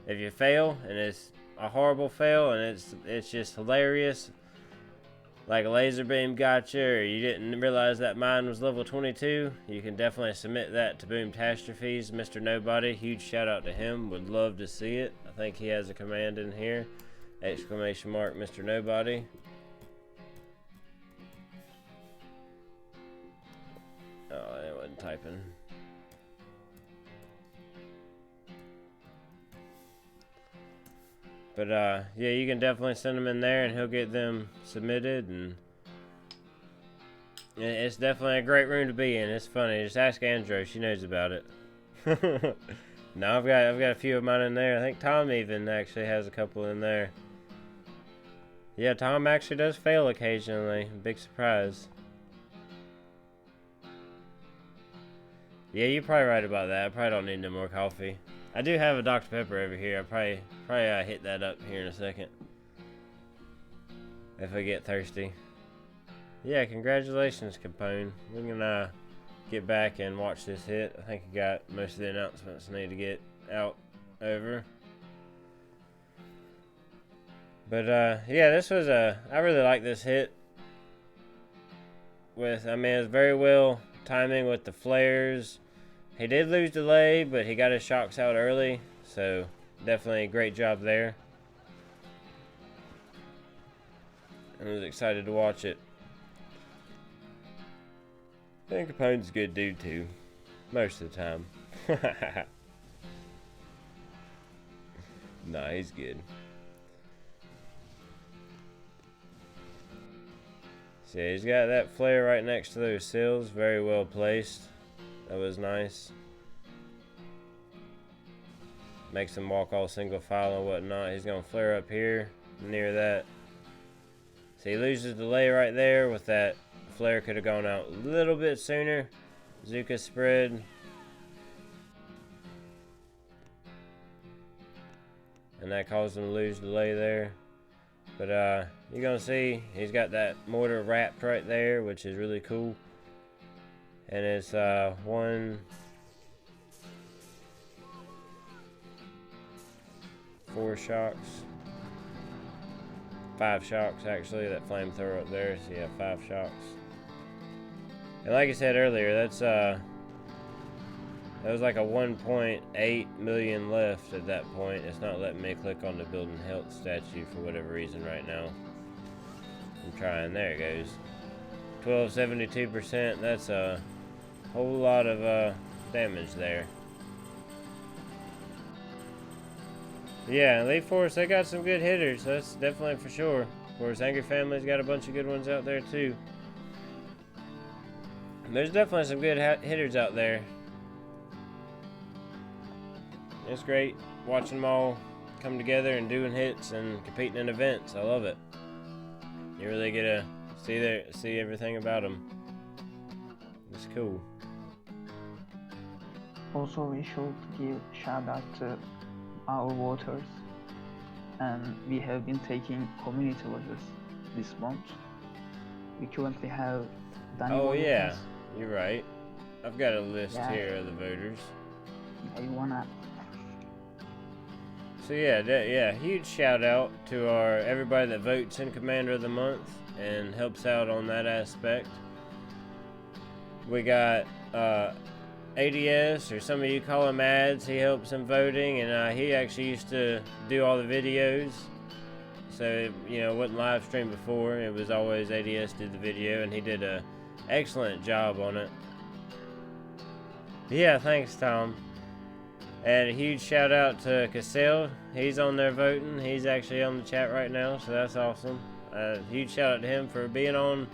[SPEAKER 1] if you fail and it's a horrible fail and it's just hilarious, like a laser beam got you, or you didn't realize that mine was level 22, you can definitely submit that to Boomtastrophes. Mr. Nobody, huge shout out to him, would love to see it. I think he has a command in here, exclamation mark Mr. Nobody. Oh, it wasn't typing. But yeah, you can definitely send them in there and he'll get them submitted, and it's definitely a great room to be in. It's funny. Just ask Andro, she knows about it. No, I've got a few of mine in there. I think Tom even actually has a couple in there. Yeah, Tom actually does fail occasionally. Big surprise. Yeah, you're probably right about that. I probably don't need no more coffee. I do have a Dr. Pepper over here. I'll probably hit that up here in a second if I get thirsty. Yeah, congratulations, Capone. We can get back and watch this hit. I think I got most of the announcements I need to get out over. But yeah, this was I really like this hit. I mean, it's very well timing with the flares. He did lose delay, but he got his shocks out early, so definitely a great job there. I was excited to watch it. I think Capone's a good dude too, most of the time. Nah, he's good. See, he's got that flare right next to those sills, very well placed. That was nice. Makes him walk all single file and whatnot. He's gonna flare up here near that. So he loses delay right there with that. Flare could have gone out a little bit sooner. Zuka spread. And that caused him to lose delay there. But you're gonna see he's got that mortar wrapped right there, which is really cool. And it's 4 shocks. 5 shocks actually, that flamethrower up there, so yeah, 5 shocks. And like I said earlier, that was like a 1.8 million left at that point. It's not letting me click on the building health statue for whatever reason right now. I'm trying, there it goes. 1272%, that's a whole lot of damage there. Yeah, Elite Force, they got some good hitters, that's definitely for sure. Of course, Angry Family's got a bunch of good ones out there too. There's definitely some good hitters out there. It's great watching them all come together and doing hits and competing in events. I love it. You really get to see everything about them. It's cool.
[SPEAKER 2] Also, we should give shout out to our voters, and we have been taking community votes this month. We currently have Danny.
[SPEAKER 1] Oh yeah, you're right. I've got a list here of the voters.
[SPEAKER 2] Yeah, you wanna?
[SPEAKER 1] So yeah, huge shout out to everybody that votes in Commander of the Month and helps out on that aspect. We got ADS, or some of you call him Ads. He helps in voting, and he actually used to do all the videos. So it wasn't live streamed before. It was always ADS did the video, and he did a excellent job on it. Yeah, thanks, Tom. And a huge shout out to Cassell. He's on there voting. He's actually on the chat right now, so that's awesome. Huge shout out to him for being on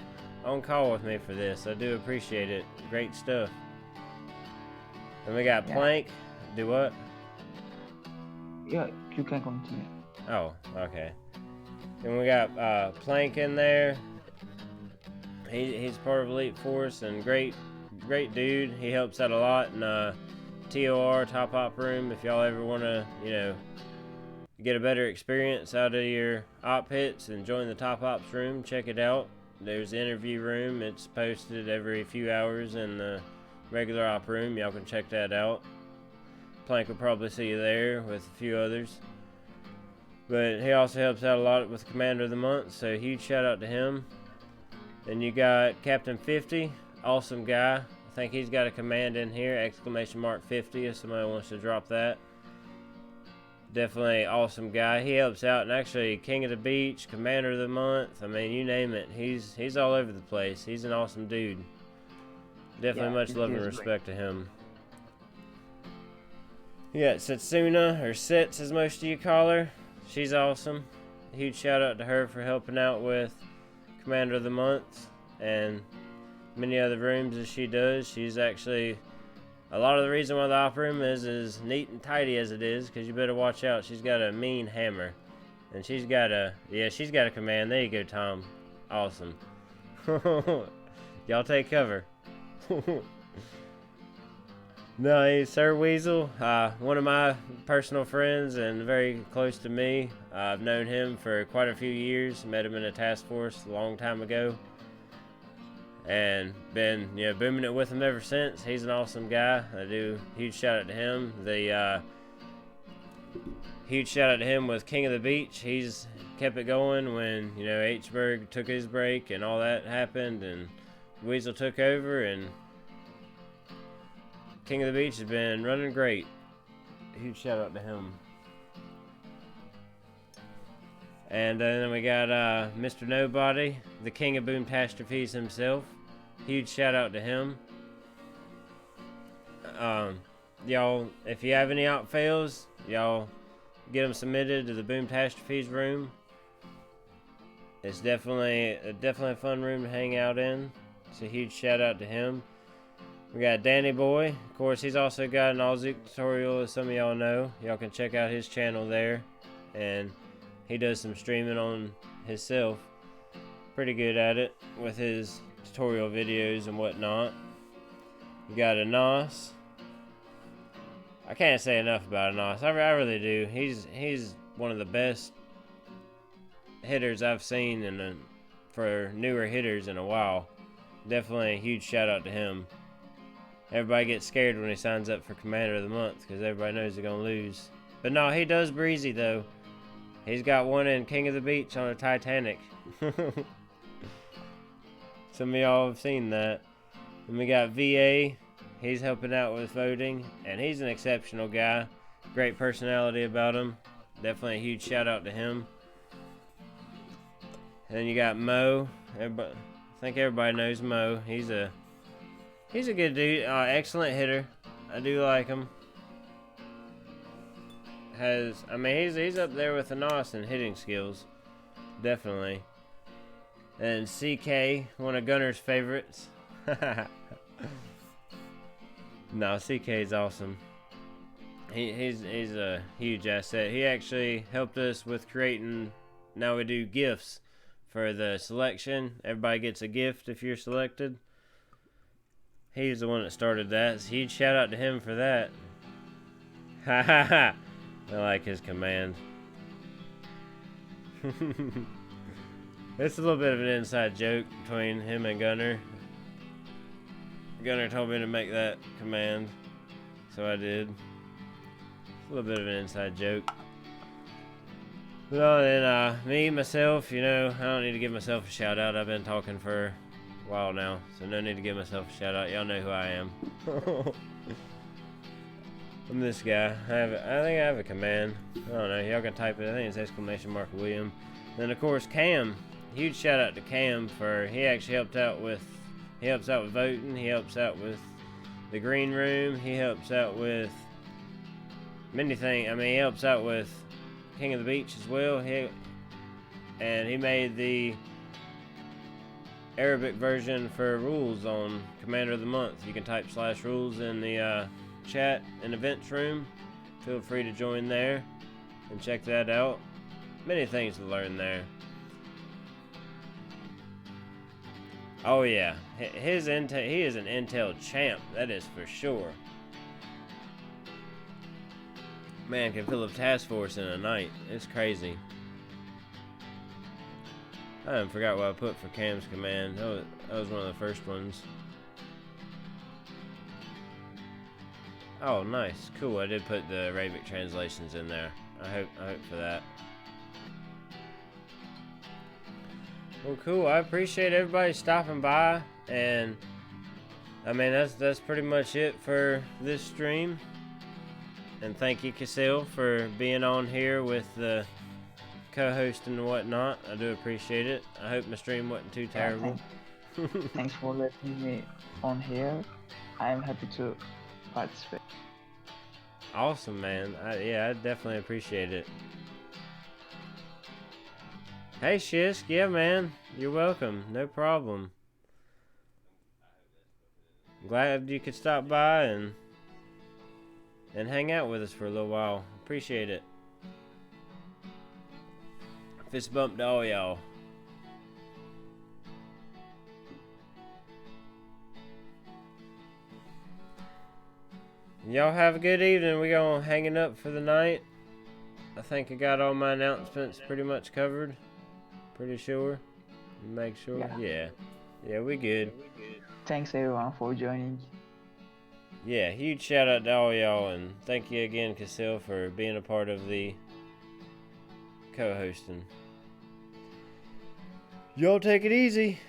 [SPEAKER 1] call with me for this. I do appreciate it. Great stuff. And we got Plank. Do what?
[SPEAKER 2] Yeah, you can continue.
[SPEAKER 1] Oh, okay. And we got Plank in there. He's part of Elite Force and great dude. He helps out a lot in TOR, Top Op Room. If y'all ever want to, get a better experience out of your op hits and join the Top Ops room, check it out. There's the interview room. It's posted every few hours in the regular op room. Y'all can check that out. Plank will probably see you there with a few others. But he also helps out a lot with Commander of the Month, so huge shout out to him. Then you got Captain 50, awesome guy. I think he's got a command in here, !50, if somebody wants to drop that. Definitely awesome guy. He helps out, and actually King of the Beach, Commander of the Month, I mean, you name it. He's all over the place. He's an awesome dude. Definitely much love and respect to him. You got Setsuna, or Sets as most of you call her. She's awesome. Huge shout out to her for helping out with Commander of the Month and many other rooms as she does. She's actually a lot of the reason why the op room is as neat and tidy as it is, because you better watch out. She's got a mean hammer, and she's got a command. There you go, Tom. Awesome. Y'all take cover. No, he's Sir Weasel, one of my personal friends and very close to me. I've known him for quite a few years. Met him in a task force a long time ago, and been booming it with him ever since. He's an awesome guy. I do huge shout out to him. The Huge shout out to him with King of the Beach. He's kept it going when, you know, H-Berg took his break and all that happened and Weasel took over, and King of the Beach has been running great. Huge shout out to him. And then we got Mr. Nobody, the king of Boomtastrophes himself. Huge shout out to him. Y'all, if you have any out fails, y'all get them submitted to the Boomtastrophes room. It's definitely a fun room to hang out in. So huge shout out to him. We got Danny Boy. Of course, he's also got an Aussie tutorial, as some of y'all know. Y'all can check out his channel there. And he does some streaming on himself. Pretty good at it with his tutorial videos and whatnot. You got Anas. I can't say enough about Anas. I really do. He's one of the best hitters I've seen for newer hitters in a while. Definitely a huge shout out to him. Everybody gets scared when he signs up for Commander of the Month because everybody knows they're gonna lose. But no, he does breezy though. He's got one in King of the Beach on a Titanic. Some of y'all have seen that. And we got VA. He's helping out with voting, and he's an exceptional guy. Great personality about him. Definitely a huge shout out to him. And then you got Mo. Everybody, I think everybody knows Mo. He's a good dude. Excellent hitter. I do like him. He's up there with Anas in hitting skills. Definitely. And CK, one of Gunner's favorites. No, CK's awesome. He's a huge asset. He actually helped us with creating, now we do gifts for the selection. Everybody gets a gift if you're selected. He's the one that started that. So huge shout out to him for that. Ha ha ha. I like his command. It's a little bit of an inside joke between him and Gunner. Gunner told me to make that command, so I did. A little bit of an inside joke. Well, then, me, myself, you know, I don't need to give myself a shout out. I've been talking for a while now, so no need to give myself a shout out. Y'all know who I am. I'm this guy. I think I have a command. I don't know. Y'all can type it. I think it's !William. Then of course Cam. Huge shout out to Cam for he actually helped out with voting. He helps out with the green room. He helps out with many things. He helps out with King of the Beach as well. And he made the Arabic version for rules on Commander of the Month. You can type /rules in the chat and events room. Feel free to join there and check that out. Many things to learn there. Oh yeah, he is an Intel champ, that is for sure. Man can fill a task force in a night. It's crazy. I haven't forgot what I put for Cam's command. That was one of the first ones. Oh, nice. Cool. I did put the Arabic translations in there. I hope for that. Well, cool. I appreciate everybody stopping by, and that's pretty much it for this stream. And thank you, Casil, for being on here with the co-host and whatnot. I do appreciate it. I hope my stream wasn't too terrible.
[SPEAKER 2] Thanks for letting me on here. I am happy to participate.
[SPEAKER 1] Awesome, man. I definitely appreciate it. Hey, Shisk. Yeah, man. You're welcome. No problem. Glad you could stop by and hang out with us for a little while. Appreciate it. Fist bump to all y'all. Y'all have a good evening. We gonna hanging up for the night. I think I got all my announcements pretty much covered. Pretty sure. Make sure. Yeah, we good.
[SPEAKER 2] Thanks everyone for joining.
[SPEAKER 1] yeah, huge shout out to all y'all, and thank you again, Casil, for being a part of the co-hosting. Y'all take it easy.